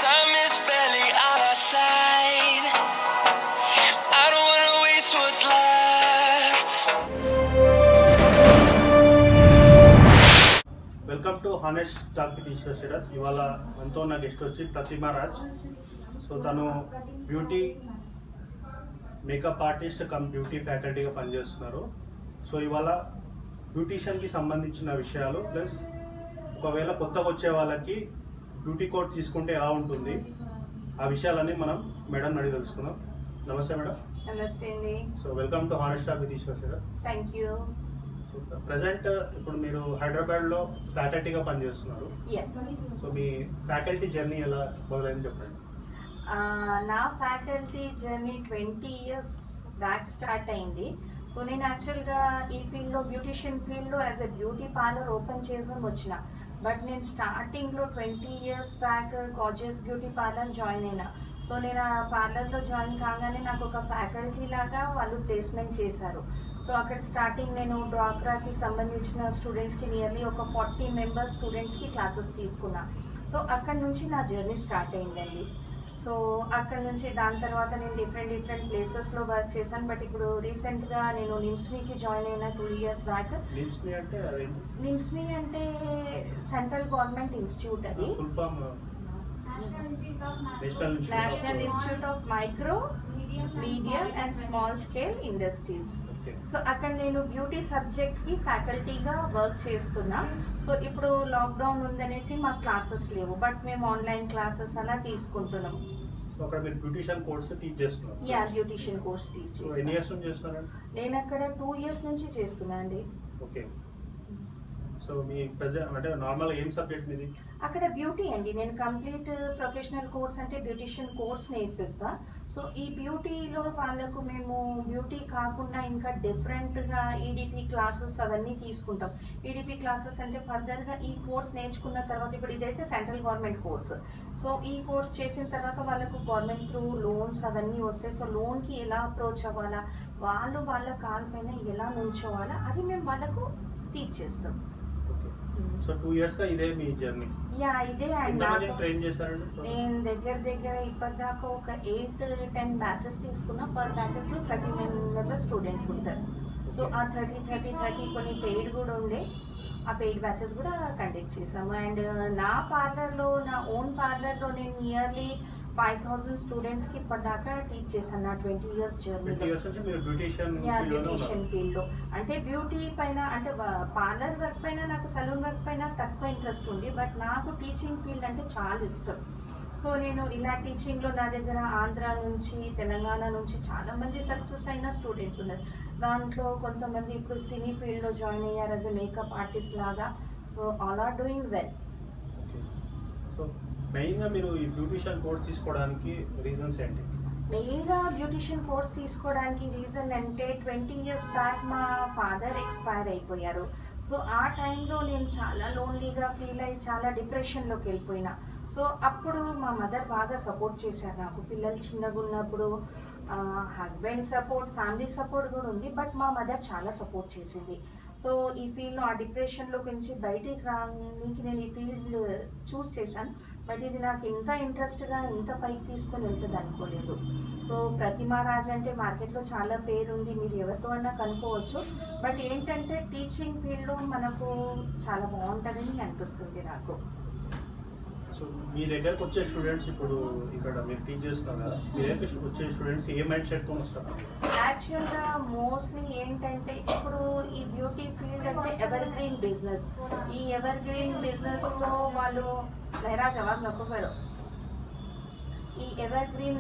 time is barely on our side. I don't wanna waste what's left. Welcome to honest talk with Eshwar. ఇవాళ మనతో ఉన్న guest వచ్చి Prathima Raj. So తను beauty makeup artist come beauty ఫ్యాకల్టీగా పనిచేస్తున్నారు. So ఇవాళ బ్యూటీషియన్కి సంబంధించిన విషయాలు ప్లస్ ఒకవేళ కొత్తగా వచ్చే వాళ్ళకి బ్యూటీ కోడ్ తీసుకుంటే ఎలా ఉంటుంది ఆ విషయాలన్నీ మనం మేడం అడిగి తెలుసుకుందాం. నమస్తే మేడం. నమస్తే అండి. So welcome to honest talk with Eshwar. Thank you. Present ఇప్పుడు మీరు హైదరాబాద్లో ఫ్యాకల్టీగా పనిచేస్తున్నారు. సో మీ ఫ్యాకల్టీ జర్నీ ఎలా మొదలైంది చెప్పండి. నా faculty journey 20 years back start అయింది. సో నేను యాక్చువల్గా ఈ ఫీల్డ్లో బ్యూటిషియన్ ఫీల్డ్లో as a beauty parlour open చేద్దాం వచ్చిన. బట్ నేను స్టార్టింగ్లో 20 years back gorgeous beauty parlour join అయినా. సో నేను ఆ పార్లర్లో జాయిన్ కాగానే నాకు ఒక ఫ్యాకల్టీ లాగా వాళ్ళు ప్లేస్మెంట్ చేశారు. సో అక్కడ స్టార్టింగ్ నేను డ్వాక్రాకి సంబంధించిన స్టూడెంట్స్కి నియర్లీ ఒక 40 members స్టూడెంట్స్కి క్లాసెస్ తీసుకున్నా. సో అక్కడ నుంచి నా జర్నీ స్టార్ట్ అయిందండి. సో అక్కడ నుంచి దాని తర్వాత నేను డిఫరెంట్ ప్లేసెస్లో వర్క్ చేశాను. బట్ ఇప్పుడు రీసెంట్గా నేను నిమ్స్మీకి జాయిన్ అయిన 2 years బ్యాక్. నిమ్స్మీ అంటే సెంట్రల్ గవర్నమెంట్ ఇన్స్టిట్యూట్. అది national institute of micro medium and small scale industries. So అక్కడ నేను బ్యూటీ సబ్జెక్ట్కి ఫ్యాకల్టీగా వర్క్ చేస్తున్నా. సో ఇప్పుడు లాక్డౌన్ ఉందనేసి మా క్లాసెస్ లేవు, బట్ మేము ఆన్లైన్ క్లాసెస్ అలా తీసుకుంటున్నాం. బ్యూటిషియన్ కోర్స్ టీచ్ చేస్తున్నారు. బ్యూటిషియన్ కోర్స్ టీచ్ చేస్తున్నారు. నేను అక్కడ 2 years నుంచి చేస్తున్నా అండి. ఓకే. సో మీ ప్రెజెంట్ అంటే నార్మల్ ఏం సబ్జెక్ట్ మీది? అక్కడ బ్యూటీ అండి. నేను కంప్లీట్ ప్రొఫెషనల్ కోర్స్ అంటే బ్యూటిషియన్ కోర్స్ నేర్పిస్తా. సో ఈ బ్యూటీలో వాళ్ళకు మేము బ్యూటీ కాకుండా ఇంకా డిఫరెంట్గా ఈడిపి క్లాసెస్ అవన్నీ తీసుకుంటాం. ఈడిపి క్లాసెస్ అంటే ఫర్దర్గా ఈ కోర్స్ నేర్చుకున్న తర్వాత ఇప్పుడు ఇదైతే సెంట్రల్ గవర్నమెంట్ కోర్స్. సో ఈ కోర్స్ చేసిన తర్వాత వాళ్ళకు గవర్నమెంట్ త్రూ లోన్స్ అవన్నీ వస్తాయి. సో లోన్కి ఎలా అప్రోచ్ అవ్వాలా, వాళ్ళు వాళ్ళ కాల్ పైన ఎలా నుంచోవాలా అది మేము వాళ్ళకు టీచ్ చేస్తాం. సో 2 years గా ఇదే మీ జర్నీ? ఇదే. ట్రైన్ చేశారండి? నేను దగ్గర ఇప్పటిదాకా ఒక 8-10 బ్యాచెస్ తీసుకున్నా. పర్ బ్యాచెస్లో 30 members స్టూడెంట్స్ ఉంటారు. సో ఆ 30 కొన్ని పెయిడ్ కూడా ఉండే. ఆ పెయిడ్ బ్యాచెస్ కూడా కండక్ట్ చేసాము. అండ్ నా పార్లర్లో, నా ఓన్ పార్లర్లో నేను నియర్లీ 5,000 స్టూడెంట్స్కి ఇప్పటిదాకా టీచ్ చేశాను నా 20 years జర్నీలో. బ్యూటిషియన్ ఫీల్డ్లో అంటే బ్యూటీ పైన అంటే పార్లర్ వర్క్ పైన, నాకు సలూన్ వర్క్ పైన తక్కువ ఇంట్రెస్ట్ ఉంది. బట్ నాకు టీచింగ్ ఫీల్డ్ అంటే చాలా ఇష్టం. సో నేను ఇలా టీచింగ్లో నా దగ్గర ఆంధ్ర నుంచి, తెలంగాణ నుంచి చాలామంది సక్సెస్ అయిన స్టూడెంట్స్ ఉన్నారు. దాంట్లో కొంతమంది ఇప్పుడు సినీ ఫీల్డ్లో జాయిన్ అయ్యారు యాజ్ ఎ మేకప్ ఆర్టిస్ట్ లాగా. So all are doing well. మెయిన్గా మీరు ఈ బ్యూటిషియన్ కోర్స్ తీసుకోవడానికి రీజన్స్ ఏంటి? మెయిన్గా బ్యూటిషియన్ కోర్స్ తీసుకోవడానికి రీజన్ అంటే 20 years బ్యాక్ మా ఫాదర్ ఎక్స్పైర్ అయిపోయారు. సో ఆ టైంలో నేను చాలా లోన్లీగా ఫీల్ అయ్యి చాలా డిప్రెషన్లోకి వెళ్ళిపోయినా. సో అప్పుడు మా మదర్ బాగా సపోర్ట్ చేశారు నాకు. పిల్లలు చిన్నగా ఉన్నప్పుడు హస్బెండ్ సపోర్ట్, ఫ్యామిలీ సపోర్ట్ కూడా ఉంది. బట్ మా మదర్ చాలా సపోర్ట్ చేసింది. సో ఈ ఫీల్డ్లో ఆ డిప్రెషన్లో నుంచి బయటికి రానికి నేను ఈ ఫీల్డ్ చూస్ చేశాను. బట్ ఇది నాకు ఇంత ఇంట్రెస్ట్గా ఇంత పైకి తీసుకొని వెళ్తుంది అనుకోలేదు. సో ప్రతిమా రాజ్ అంటే మార్కెట్లో చాలా పేరుంది, మీరు ఎవరితో అన్నా కనుక్కోవచ్చు. బట్ ఏంటంటే టీచింగ్ ఫీల్డ్లో మనకు చాలా బాగుంటుందని అనిపిస్తుంది నాకు. సో మీ దగ్గరకు వచ్చే స్టూడెంట్స్ ఇప్పుడు ఇక్కడ మీరు టీచ్ చేస్తున్నారు కదా, మీ దగ్గరకు వచ్చే స్టూడెంట్స్ ఏ మైండ్ సెట్తో వస్తారు? యాక్చువల్గా మోస్ట్లీ ఏంటంటే ఇప్పుడు ఈ బ్యూటీ ఫీల్డ్ అంటే ఎవర్ గ్రీన్ బిజినెస్. ఈ ఎవర్ గ్రీన్ బిజినెస్లో వాళ్ళు మెహరాజ్ అవాజ్ నొక్కరు. ఈ ఎవర్ గ్రీన్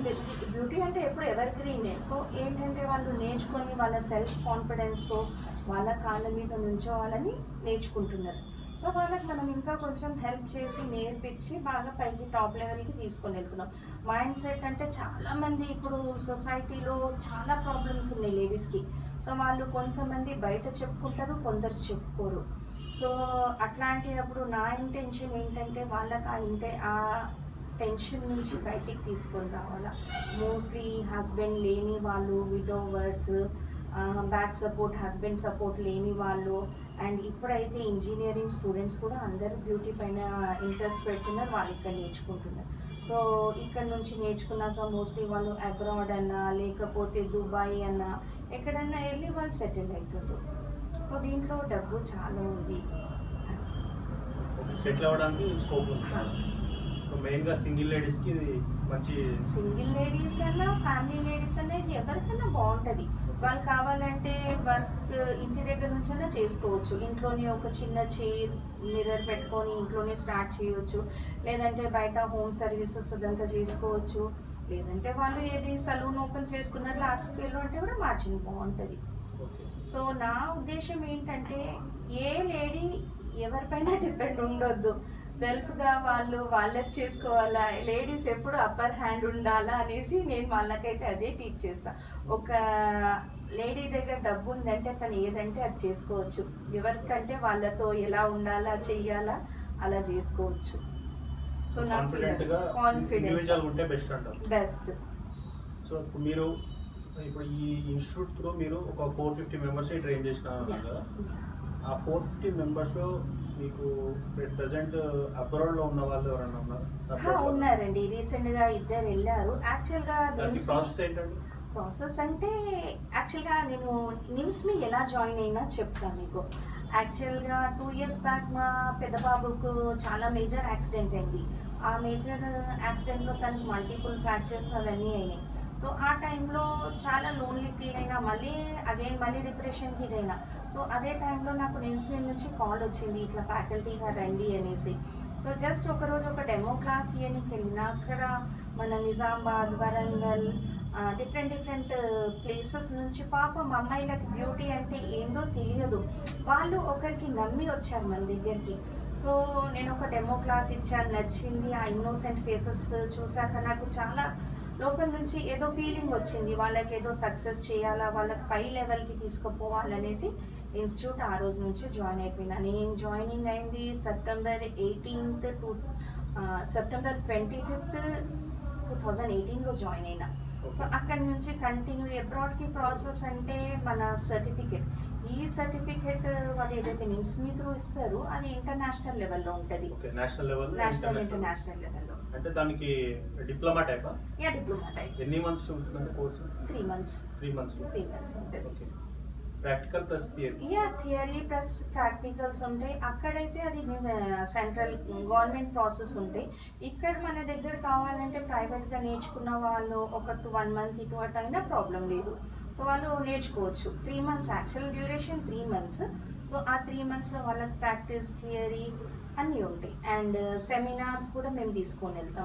బ్యూటీ అంటే ఎప్పుడు ఎవర్ గ్రీనే. సో ఏంటంటే వాళ్ళు నేర్చుకొని వాళ్ళ సెల్ఫ్ కాన్ఫిడెన్స్తో వాళ్ళ కాళ్ళ మీద నుంచోవాలని నేర్చుకుంటున్నారు. సో వాళ్ళకి మనం ఇంకా కొంచెం హెల్ప్ చేసి నేర్పించి బాగా పైకి టాప్ లెవెల్కి తీసుకొని వెళ్తున్నాం. మైండ్ సెట్ అంటే చాలామంది ఇప్పుడు సొసైటీలో చాలా ప్రాబ్లమ్స్ ఉన్నాయి లేడీస్కి. సో వాళ్ళు కొంతమంది బయట చెప్పుకుంటారు, కొందరు చెప్పుకోరు. సో అట్లాంటిప్పుడు నా ఇంటెన్షన్ ఏంటంటే వాళ్ళకి ఆ టెన్షన్ నుంచి బయటికి తీసుకొని రావాలా. మోస్ట్లీ హస్బెండ్ లేని వాళ్ళు, విడోవర్స్, బ్యాక్ సపోర్ట్, హస్బెండ్ సపోర్ట్ లేని వాళ్ళు, అండ్ ఇప్పుడైతే ఇంజనీరింగ్ స్టూడెంట్స్ కూడా అందరూ బ్యూటీ పైన ఇంట్రెస్ట్ పెడుతున్నారు, వాళ్ళు ఇక్కడ నేర్చుకుంటున్నారు. సో ఇక్కడ నుంచి నేర్చుకున్నాక మోస్ట్లీ వాళ్ళు అబ్రాడ్ అన్నా లేకపోతే దుబాయ్ అన్నా ఎక్కడన్నా వెళ్ళి వాళ్ళు సెటిల్ అవుతారు. సో దీంట్లో డబ్బు చాలా ఉంది. సెటిల్ అవ్వడానికి స్కోప్ ఉంది. సో మెయిన్గా సింగిల్ లేడీస్కి ఇది మంచి. సింగిల్ లేడీస్ అన్నా ఫ్యామిలీ లేడీస్ అనేది ఎవరికైనా బాగుంటుంది. వాళ్ళు కావాలంటే వర్క్ ఇంటి దగ్గర నుంచైనా చేసుకోవచ్చు. ఇంట్లోనే ఒక చిన్న చైర్ మిర్రర్ పెట్టుకొని ఇంట్లోనే స్టార్ట్ చేయవచ్చు. లేదంటే బయట హోమ్ సర్వీసెస్ అదంతా చేసుకోవచ్చు. లేదంటే వాళ్ళు ఏది సలూన్ ఓపెన్ చేసుకున్నారు లార్జ్ స్కేల్లో అంటే కూడా మార్జిన్ బాగుంటుంది. సో నా ఉద్దేశం ఏంటంటే ఏ లేడీ ఎవరిపైన డిపెండ్ ఉండొద్దు. సెల్ఫ్గా వాళ్ళే చేసుకోవాలా, లేడీస్ ఎప్పుడు అప్పర్ హ్యాండ్ ఉండాలా అనేసి నేను వాళ్ళకైతే అదే టీచ్ చేస్తాను. ఒక లేడీ దగ్గర డబ్బు ఉందంటే తను ఏదంటే అది చేసుకోవచ్చు. ఎవరికంటే వాళ్ళతో ఎలా ఉండాలా చెయ్యాలా అలా చేసుకోవచ్చు. సో నాకు కాన్ఫిడెంట్ ఉంటే బెస్ట్ అంటారు. బెస్ట్. సో మీరు ఇప్పుడు ఈ ఇన్స్టిట్యూట్ త్రూ మీరు ఒక 450 మెంబర్స్ని ట్రైన్ చేసినారు కదా. ఆ 450 మెంబర్స్లో మీకు ప్రెసెంట్ అబ్రాడ్లో ఉన్న వాళ్ళు ఎవరన్నా ఉన్నారు? ఉన్నారండి. రీసెంట్గా 2 వెళ్ళారు. యాక్చువల్గా ప్రాసెస్ ఏంటండి? ప్రాసెస్ అంటే యాక్చువల్గా నేను నిమ్స్ని ఎలా జాయిన్ అయినా చెప్తాను మీకు. యాక్చువల్గా 2 years బ్యాక్ మా పెద్ద బాబుకు చాలా మేజర్ యాక్సిడెంట్ అయింది. ఆ మేజర్ యాక్సిడెంట్లో తనకి మల్టిపుల్ ఫ్రాక్చర్స్ అవన్నీ అయినాయి. సో ఆ టైంలో చాలా లోన్లీ ఫీల్ అయినా, మళ్ళీ డిప్రెషన్కి ఇదైనా. సో అదే టైంలో నాకు నిమ్స్ నుంచి కాల్ వచ్చింది, ఇట్లా ఫ్యాకల్టీగా రండి అనేసి. సో జస్ట్ ఒకరోజు ఒక డెమో క్లాస్ ఇయర్కి వెళ్ళిన. అక్కడ మన నిజామాబాద్, వరంగల్, డిఫరెంట్ ప్లేసెస్ నుంచి పాపం అమ్మాయిలకి బ్యూటీ అంటే ఏందో తెలియదు. వాళ్ళు ఒకరికి నమ్మి వచ్చారు మన దగ్గరికి. సో నేను ఒక డెమో క్లాస్ ఇచ్చాను, నచ్చింది. ఆ ఇన్నోసెంట్ ఫేసెస్ చూశాక నాకు చాలా లోపల నుంచి ఏదో ఫీలింగ్ వచ్చింది. వాళ్ళకి ఏదో సక్సెస్ చేయాలా, వాళ్ళకి పై లెవెల్కి తీసుకుపోవాలనేసి ఇన్స్టిట్యూట్ ఆ రోజు నుంచి జాయిన్ అయిపోయినా. నేను జాయినింగ్ అయింది September 18th to September 25th 2018లో జాయిన్ అయినా. సో అక్కడి నుంచి కంటిన్యూ. అబ్రాడ్కి ప్రాసెస్ అంటే మన సర్టిఫికెట్, ఈ సర్టిఫికెట్ వాళ్ళు ఏదైతే నిమ్స్ త్రూ ఇస్తారో అది ఇంటర్నేషనల్ లెవెల్లో ఉంటుంది. నేషనల్ ఇంటర్నేషనల్ లెవెల్లో. అంటే దానికి డిప్లొమా టైపా? Diploma type. ఎన్ని మంత్స్ ఉంటుందంటే కోర్సు? 3 months. 3 months ఉంటుంది. Practical plus theory? Theory plus practicals ఉంటాయి. అక్కడైతే అది సెంట్రల్ గవర్నమెంట్ ప్రాసెస్ ఉంటాయి. ఇక్కడ మన దగ్గర కావాలంటే ప్రైవేట్గా నేర్చుకున్న వాళ్ళు ఒక 1 month ఇటు అటు అయినా ప్రాబ్లం లేదు. సో వాళ్ళు నేర్చుకోవచ్చు. 3 months actual duration 3 months. So ఆ 3 monthsలో వాళ్ళకి ప్రాక్టీస్, థియరీ అన్నీ ఉంటాయి. అండ్ సెమినార్స్ కూడా మేము తీసుకొని వెళ్తాం.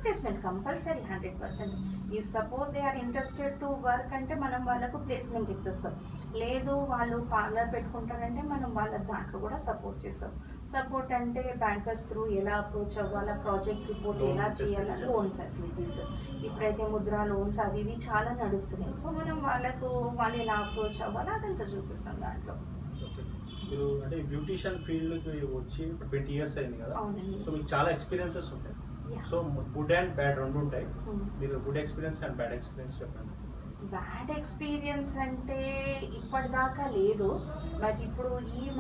Placement compulsory 100%. If suppose they are interested to work అంటే మనం వాళ్ళకు ప్లేస్మెంట్ ఇప్పిస్తాం. లేదు వాళ్ళు పార్లర్ పెట్టుకుంటారంటే మనం వాళ్ళ దాంట్లో కూడా సపోర్ట్ చేస్తాం. సపోర్ట్ అంటే బ్యాంకర్స్ త్రూ ఎలా అప్రోచ్ అవ్వాలా, ప్రాజెక్ట్ రిపోర్ట్ ఎలా చేయాలా, లోన్ ఫెసిలిటీస్. ఇప్పుడైతే ముద్రా లోన్స్ అవి ఇవి చాలా నడుస్తున్నాయి. సో మనం వాళ్ళు ఎలా అప్రోచ్ అవ్వాలా అదంతా చూపిస్తాం దాంట్లో. మీరు అంటే బ్యూటిషియన్ ఫీల్డ్కి వచ్చి 20 years అయింది కదా. సో మీకు చాలా ఎక్స్పీరియన్సెస్ ఉంటాయి. సో గుడ్ అండ్ బ్యాడ్ రెండు ఉంటాయి. మీరు good experience and bad experience చెప్పండి. బ్యాడ్ ఎక్స్పీరియన్స్ అంటే ఇప్పటిదాకా లేదు. బట్ ఇప్పుడు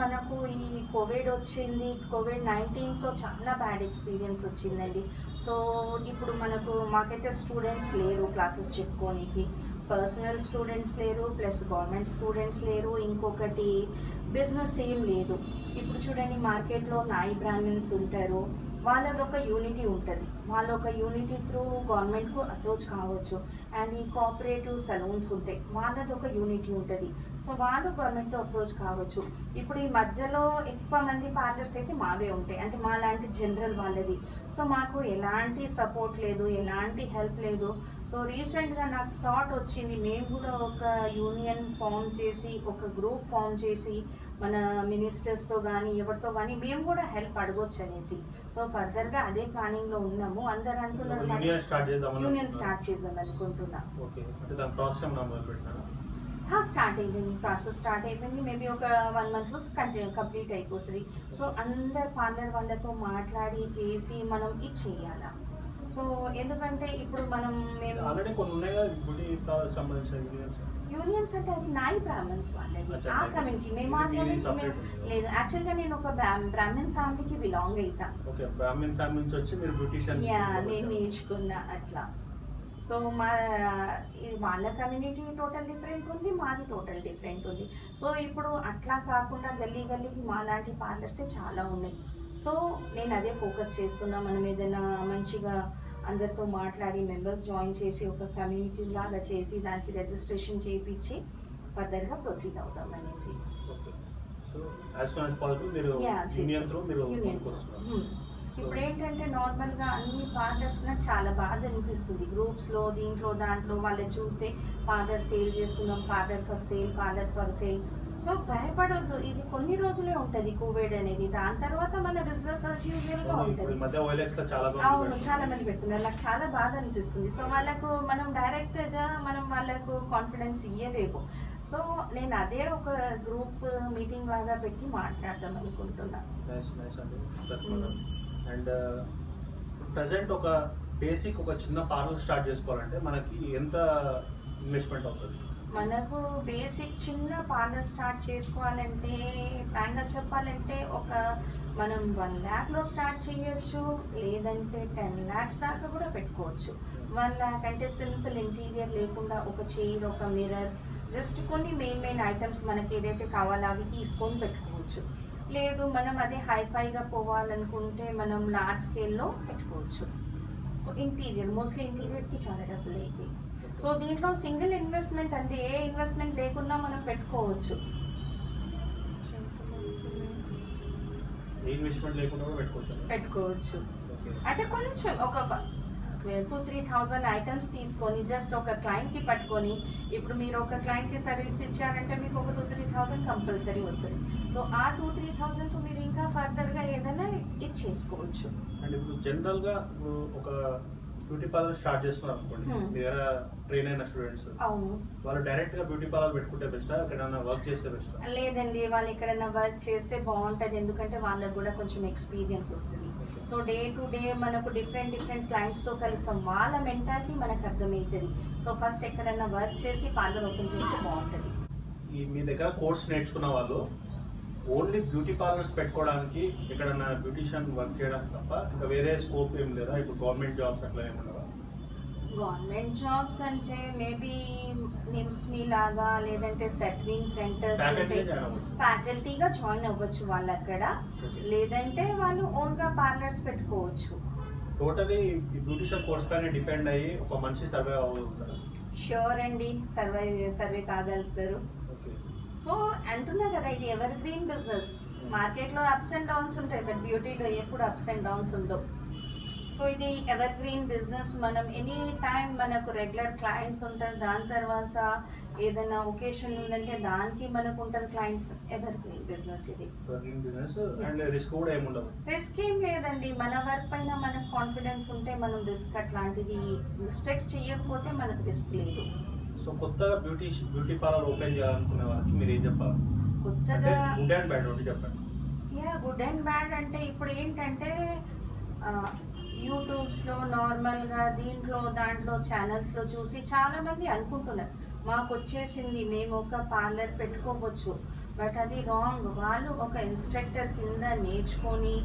మనకు ఈ కోవిడ్ వచ్చింది, COVID-19తో చాలా బ్యాడ్ ఎక్స్పీరియన్స్ వచ్చిందండి. సో ఇప్పుడు మాకైతే స్టూడెంట్స్ లేరు క్లాసెస్ చెప్పుకోనికి. పర్సనల్ స్టూడెంట్స్ లేరు, ప్లస్ గవర్నమెంట్ స్టూడెంట్స్ లేరు. ఇంకొకటి బిజినెస్ ఏం లేదు. ఇప్పుడు చూడండి మార్కెట్లో నాయి బ్రాహ్మిన్స్ ఉంటారు, వాళ్ళదొక యూనిటీ ఉంటుంది. వాళ్ళు ఒక యూనిటీ త్రూ గవర్నమెంట్కు అప్రోచ్ కావచ్చు. అండ్ ఈ కోఆపరేటివ్ సలూన్స్ ఉంటాయి, వాళ్ళది ఒక యూనిటీ ఉంటుంది. సో వాళ్ళు గవర్నమెంట్తో అప్రోచ్ కావచ్చు. ఇప్పుడు ఈ మధ్యలో ఎక్కువ మంది పార్లర్స్ అయితే మావే ఉంటాయి, అంటే మా లాంటి జనరల్ వాళ్ళది. సో మాకు ఎలాంటి సపోర్ట్ లేదు, ఎలాంటి హెల్ప్ లేదు. సో రీసెంట్గా నాకు థాట్ వచ్చింది, మేము కూడా ఒక యూనియన్ ఫామ్ చేసి, ఒక గ్రూప్ ఫామ్ చేసి మన మినిస్టర్స్తో కానీ ఎవరితో కానీ మేము కూడా హెల్ప్ అడగొచ్చు అనేసి. సో ఫర్దర్గా అదే ప్లానింగ్లో ఉన్నాము. అందరు అంటున్నారు యూనియన్ స్టార్ట్ చేద్దాం అనుకుంటున్నా. స్టార్ట్ అయిపోయింది, ప్రాసెస్ స్టార్ట్ అయిపోయింది. మేబీ ఒక 1 monthలో కంప్లీట్ అయిపోతుంది. సో అందరు పార్లర్ వాళ్ళతో మాట్లాడి చేసి మనం ఇది చేయాలా. సో ఎందుకంటే ఇప్పుడు మేము యూనియన్స్ అంటే అది నాయి బ్రాహ్మణ్స్ వాళ్ళది, అచ్చా, ఆ నాయి. కమ్యూనిటీ. మేము ఆ మీది కమ్యూనిటీ separate ఉంది. లేదు. యాక్చువల్గా నేను ఒక బ్రాహ్మణ్ ఫ్యామిలీకి బిలాంగ్ అవుతా. ఓకే, బ్రాహ్మణ్ ఫ్యామిలీ నుంచి వచ్చి మీరు బ్యూటిషియన్. యా, నేను నేర్చుకున్నా అట్లా. సో ఇది వాళ్ళ కమ్యూనిటీ టోటల్ డిఫరెంట్ ఉంది, మాది టోటల్ డిఫరెంట్ ఉంది. సో ఇప్పుడు అట్లా కాకుండా గల్లీ గల్లీకి మా లాంటి పార్లర్సే చాలా ఉన్నాయి. సో నేను అదే ఫోకస్ చేస్తున్నా. మనం ఏదైనా మంచిగా అందరితో మాట్లాడి మెంబర్స్ జాయిన్ చేసి ఒక కమ్యూనిటీ లాగా చేసి దానికి రిజిస్ట్రేషన్ చేయించి ఫర్దర్గా ప్రొసీడ్ అవుదాం అనేసి. Okay, so as soon as possible మీరు యూనియన్ త్రూ మీరు ముందుకు వస్తున్నారు. ఇప్పుడు ఏంటంటే నార్మల్గా అన్ని పార్లర్స్ నాకు చాలా బాధ అనిపిస్తుంది. గ్రూప్స్లో దీంట్లో దాంట్లో వాళ్ళని చూస్తే పార్లర్ సేల్ చేస్తున్నాం, పార్లర్ ఫర్ సేల్. సో భయపడొద్దు, ఇది కొన్ని రోజులే ఉంటుంది కోవిడ్ అనేది. దాని తర్వాత మన బిజినెస్ యాజ్ యూజువల్గా ఉంటుంది. ఈ మధ్య OLX లో చాలా అవును, చాలా మంది పెడుతున్నారు. నాకు చాలా బాధ అనిపిస్తుంది. సో వాళ్ళకు మనం డైరెక్ట్గా వాళ్ళకు కాన్ఫిడెన్స్ ఇవ్వలేము. సో నేను అదే ఒక గ్రూప్ మీటింగ్ లాగా పెట్టి మాట్లాడదాం అనుకుంటున్నా. నైస్ అండి. అండ్ ప్రజెంట్ ఒక బేసిక్ ఒక చిన్న పార్లర్ స్టార్ట్ చేసుకోవాలంటే మనకి ఎంత ఇన్వెస్ట్మెంట్ అవుతుంది? మనకు బేసిక్ చిన్న పార్లర్ స్టార్ట్ చేసుకోవాలంటే ఫ్రాంక్గా చెప్పాలంటే మనం 1 lakh స్టార్ట్ చేయొచ్చు, లేదంటే 10 lakhs దాకా కూడా పెట్టుకోవచ్చు. 1 lakh అంటే సింపుల్ ఇంటీరియర్ లేకుండా ఒక చైర్, ఒక మిర్రర్, జస్ట్ కొన్ని మెయిన్ ఐటమ్స్ మనకి ఏదైతే కావాలో అవి తీసుకొని పెట్టుకోవచ్చు. లేదు మనం అదే హైఫైగా పోవాలనుకుంటే మనం లార్జ్ స్కేల్లో పెట్టుకోవచ్చు. సో మోస్ట్లీ ఇంటీరియర్కి చాలా డబ్బులు అవుతాయి. సో దీంట్లో సింగిల్ ఇన్వెస్ట్మెంట్ అంటే ఏ ఇన్వెస్ట్మెంట్ లేకుండా మనం పెట్టుకోవచ్చు. ఏ ఇన్వెస్ట్మెంట్ లేకుండా కూడా పెట్టుకోవచ్చు. అంటే కొంచెం ఒక 2-3,000 ఐటమ్స్ తీసుకొని జస్ట్ ఒక క్లయింట్కి పట్టుకొని, ఇప్పుడు మీరు ఒక క్లయింట్కి సర్వీస్ ఇచ్చారంటే మీకు ఒక 2-3,000 కంపల్సరీ వస్తుంది. సో ఆ 2-3,000తో మీరు ఇంకా ఫర్దర్గా ఏదైనా ఇచ్చేసుకోవచ్చు. అండ్ ఇప్పుడు జనరల్గా ఒక బ్యూటీ పార్లర్ స్టార్ట్ చేస్తున్నారు అనుకోండి, మీ దగ్గర ట్రైన్ అయిన స్టూడెంట్స్, అవును, వాళ్ళు డైరెక్ట్గా బ్యూటీ పార్లర్ పెట్టుకుంటే బెస్టా, ఎక్కడైనా వర్క్ చేస్తే బెస్టా? లేదండి, వాళ్ళు ఎక్కడైనా వర్క్ చేస్తే బాగుంటుంది. ఎందుకంటే వాళ్ళకు కూడా కొంచెం ఎక్స్పీరియన్స్ వస్తుంది. సో డే టు డే మనకు డిఫరెంట్ క్లయింట్స్తో కలుస్తాం, వాళ్ళ మెంటాలిటీ మనకు అర్థమవుతుంది. సో ఫస్ట్ ఎక్కడైనా వర్క్ చేసి పార్లర్ ఓపెన్ చేస్తే బాగుంటుంది. మీ దగ్గర కోర్స్ నేర్చుకున్న వాళ్ళు ఓన్లీ బ్యూటీ పార్లర్స్ పెట్టుకోవడానికి, ఎక్కడన్నా బ్యూటిషియన్ వర్క్ చేయడానికి తప్ప ఇంకా వేరే స్కోప్ ఏం లేదా? ఇప్పుడు గవర్నమెంట్ జాబ్స్ అట్లా ఏమన్నా? గవర్నమెంట్ జాబ్స్ అంటే మేబీ నిమ్స్ మీ లాగా, లేదంటే సెట్లింగ్ సెంటర్స్ ఫ్యాకల్టీగా జాయిన్ అవ్వచ్చు వాళ్ళు అక్కడ, లేదంటే వాళ్ళు ఓన్గా పార్లర్స్ పెట్టుకోవచ్చు. టోటలీ ఈ బ్యూటిషియన్ కోర్స్ పైన డిపెండ్ అయ్యి ఒక మనిషి సర్వే అవుతారు. ష్యూర్ అండి, సర్వే కాగలుగుతారు. సో అంటున్నా కదా, ఇది ఎవర్ గ్రీన్ బిజినెస్. మార్కెట్లో అప్స్ అండ్ డౌన్స్ ఉంటాయి, బట్ బ్యూటీలో ఎప్పుడు అప్స్ అండ్ డౌన్స్ ఉండవు. సో ఇది ఎవర్ గ్రీన్ బిజినెస్. మనం ఎనీ టైం మనకు రెగ్యులర్ క్లయింట్స్ ఉంటారు. దాని తర్వాత ఏదైనా ఒకేషన్ ఉందంటే దానికి మనకు ఉంటారు క్లయింట్స్. ఎవర్ గ్రీన్ బిజినెస్ ఇది. రిస్క్ ఏం లేదండి, మన వర్క్ పైన మనకు కాన్ఫిడెన్స్ ఉంటే మనం రిస్క్ అట్లాంటిది మిస్టేక్స్ చేయకపోతే మనకు రిస్క్ లేదు. సో కొత్తగా బ్యూటీ పార్లర్ ఓపెన్ చేయాలనుకునే వాళ్ళకి మీరు ఏం చెప్పాలి? కొత్తగా గుడ్ అండ్ బ్యాడ్ ఒకటి చెప్పండి. గుడ్ అండ్ బ్యాడ్ అంటే ఇప్పుడు ఏంటంటే యూట్యూబ్స్లో నార్మల్గా దాంట్లో ఛానల్స్లో చూసి చాలామంది అనుకుంటున్నారు మాకు వచ్చేసింది, మేము ఒక పార్లర్ పెట్టుకోవచ్చు. బట్ అది రాంగ్. వాళ్ళు ఒక ఇన్స్ట్రక్టర్ కింద నేర్చుకొని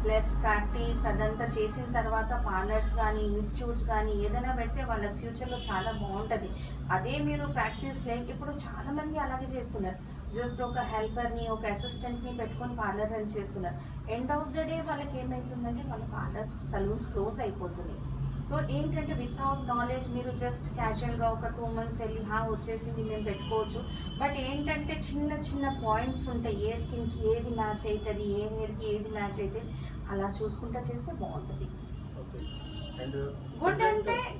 ప్లస్ ప్రాక్టీస్ అదంతా చేసిన తర్వాత పార్లర్స్ కానీ ఇన్స్టిట్యూట్స్ కానీ ఏదైనా పెడితే వాళ్ళ ఫ్యూచర్లో చాలా బాగుంటుంది. అదే మీరు ప్రాక్టీస్ ఇప్పుడు చాలామంది అలాగే చేస్తున్నారు. జస్ట్ ఒక హెల్పర్ని, ఒక అసిస్టెంట్ని పెట్టుకొని పార్లర్ రన్ చేస్తున్నారు. ఎండ్ ఆఫ్ ద డే వాళ్ళకి ఏమవుతుందంటే వాళ్ళ పార్లర్స్ సలూన్స్ క్లోజ్ అయిపోతున్నాయి. సో ఏంటంటే వితౌట్ నాలెడ్జ్ మీరు జస్ట్ క్యాజువల్గా ఒక 2 months వెళ్ళి వచ్చేసింది మేము పెట్టుకోవచ్చు. బట్ ఏంటంటే చిన్న పాయింట్స్ ఉంటాయి, ఏ స్కిన్కి ఏది మ్యాచ్ అవుతుంది, ఏ హెయిర్కి ఏది మ్యాచ్ అవుతుంది, అలా చూసుకుంటా చేస్తే బాగుంటుంది.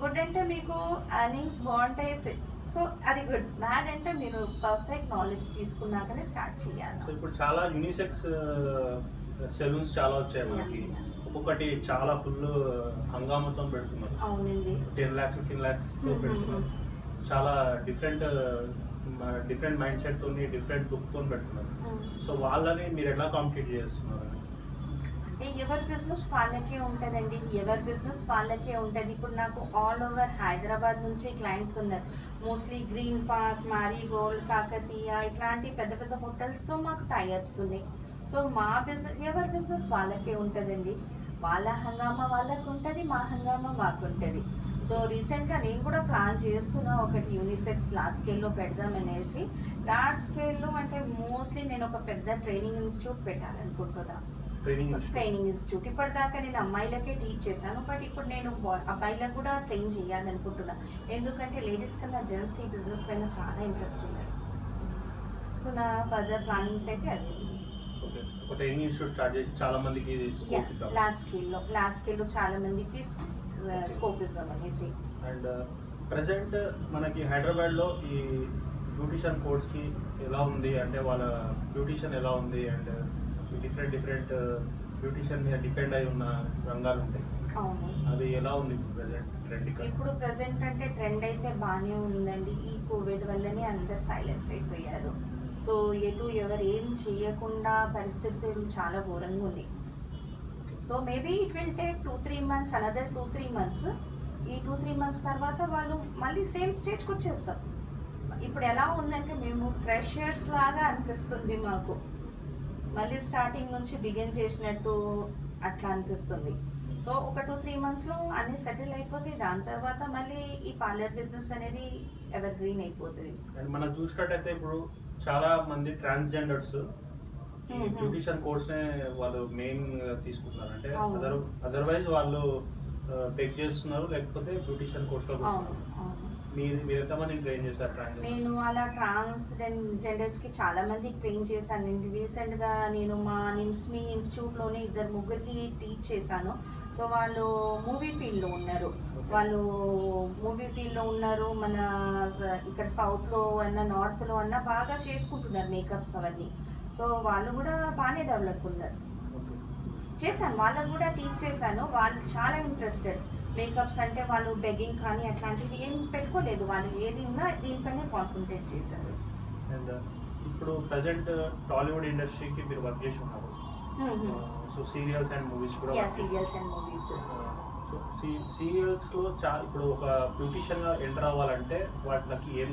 గుడ్ అంటే మీకు ఎర్నింగ్స్ బాగుంటాయి. సో అది గుడ్. బ్యాడ్ అంటే మీరు పర్ఫెక్ట్ నాలెడ్జ్ తీసుకున్నాకనే స్టార్ట్ చేయాలి. ఇప్పుడు చాలా యూనిసెక్స్ సెలూన్స్ చాలా వచ్చాయి మనకి. ఒక్కొక్కటి చాలా ఫుల్ హంగామతో పెడుతున్నారు. అవునండి, 10 lakhs 15 lakhs పెడుతున్నారు. చాలా డిఫరెంట్ మైండ్ సెట్ తోని, డిఫరెంట్ లుక్ తోని పెడుతున్నారు. సో వాళ్ళని మీరు ఎలా కాంపిటీట్ చేస్తున్నారు? అంటే ఎవరి బిజినెస్ వాళ్ళకే ఉంటుందండి, ఎవరి బిజినెస్ వాళ్ళకే ఉంటుంది. ఇప్పుడు నాకు ఆల్ ఓవర్ హైదరాబాద్ నుంచి క్లయింట్స్ ఉన్నారు. Mostly green park, Marie Gold, Kakatiya ఇట్లాంటి పెద్ద పెద్ద హోటల్స్తో మాకు టైఅప్స్ ఉన్నాయి. సో మా బిజినెస్ ఎవరి బిజినెస్ వాళ్ళకే ఉంటుందండి. వాళ్ళ హంగామా వాళ్ళకు ఉంటుంది, మా హంగామా మాకు ఉంటుంది. సో రీసెంట్గా నేను కూడా ప్లాన్ చేస్తున్నా ఒకటి యూనిసెక్స్ లార్జ్ స్కేల్లో పెడదామనేసి. లార్జ్ స్కేల్లో అంటే మోస్ట్లీ నేను ఒక పెద్ద ట్రైనింగ్ ఇన్స్టిట్యూట్ పెట్టాలనుకుంటున్నా. ట్రైనింగ్ ఇన్స్టిట్యూట్ ఇప్పటిదాకా నేను అమ్మాయిలకే టీచ్ చేశాను, బట్ ఇప్పుడు నేను అబ్బాయిలకు కూడా ట్రైన్ చేయాలనుకుంటున్నా. ఎందుకంటే లేడీస్ కన్నా జెంట్స్ ఈ బిజినెస్ పైన చాలా ఇంట్రెస్ట్ ఉన్నారు. సో నా ఫర్దర్ ప్లానింగ్స్ అయితే అవి ఒక ట్రైనింగ్ ఇన్స్టిట్యూట్ స్టార్ట్ చేసి చాలా మందికి లార్జ్ స్కేల్లో చాలా మందికి స్కోప్ ఇస్తాం అనేసి. అండ్ ప్రజెంట్ మనకి హైదరాబాద్లో ఈ బ్యూటిషియన్ కోర్స్కి ఎలా ఉంది అంటే వాళ్ళ బ్యూటిషియన్ ఎలా ఉంది అండ్ డిఫరెంట్ బ్యూటిషియన్ మీద డిపెండ్ అయి ఉన్న రంగాలు ఉంటాయి. అవును, అది ఎలా ఉంది ట్రెండ్? ఇప్పుడు ప్రెసెంట్ అంటే ట్రెండ్ అయితే బాగానే ఉందండి. ఈ కోవిడ్ వల్లనే అందరు సైలెన్స్ అయిపోయారు. సో ఎవరు ఏం చేయకుండా పరిస్థితులు చాలా ఘోరంగా ఉంది. So maybe it will take 2-3 months, another 2-3 months. ఈ 2-3 months తర్వాత వాళ్ళు మళ్ళీ సేమ్ స్టేజ్కి వచ్చేస్తాం. ఇప్పుడు ఎలా ఉందంటే మేము ఫ్రెషర్స్ లాగా అనిపిస్తుంది మాకు, మళ్ళీ స్టార్టింగ్ నుంచి బిగిన్ చేసినట్టు అట్లా అనిపిస్తుంది. సో ఒక 2-3 monthsలో అన్నీ సెటిల్ అయిపోతాయి. దాని తర్వాత మళ్ళీ ఈ పార్లర్ బిజినెస్ అనేది ఎవర్ గ్రీన్ అయిపోతుంది. అండ్ మనం చూసినట్టయితే ఇప్పుడు చాలా మంది ట్రాన్స్జెండర్స్ ఈ బ్యూటిషియన్ కోర్స్నే వాళ్ళు మెయిన్ తీసుకుంటున్నారు. అంటే అదర్వైజ్ వాళ్ళు బెగ్ చేస్తున్నారు, లేకపోతే బ్యూటిషియన్ కోర్స్లో మీరు ఎంతమందికి ట్రైన్ చేశారు? నేను అలా ట్రాన్స్జెండర్స్కి చాలా మందికి ట్రైన్ చేశాను. రీసెంట్గా నేను మా నిమ్స్మీ ఇన్స్టిట్యూట్లోనే 2-3కి టీచ్ చేశాను. సో వాళ్ళు మూవీ ఫీల్డ్లో ఉన్నారు, మన ఇక్కడ సౌత్లో అన్న నార్త్లో అన్న బాగా చేసుకుంటున్నారు మేకప్స్ అవన్నీ. సో వాళ్ళు కూడా బాగానే డెవలప్ ఉన్నారు. చేశాను, వాళ్ళకు కూడా టీచ్ చేశాను. వాళ్ళు చాలా ఇంట్రెస్టెడ్. మేకప్స్ అంటే వాళ్ళు బెగ్గింగ్ కానీ అట్లాంటివి ఏం పెట్టుకోలేదు, వాళ్ళు ఏది ఉన్నా దీనిపైనే కాన్సన్ట్రేట్ చేశారు. అండ్ ఇప్పుడు ప్రజెంట్ టాలీవుడ్ ఇండస్ట్రీకి మీరు వర్క్ చేసి ఉన్నారు. సో సీరియల్స్ అండ్ మూవీస్ కూడా. Serials and movies. సో సీరియల్స్లో ఇప్పుడు ఒక బ్యూటిషియన్గా ఎంటర్ అవ్వాలంటే వాళ్ళకి ఏం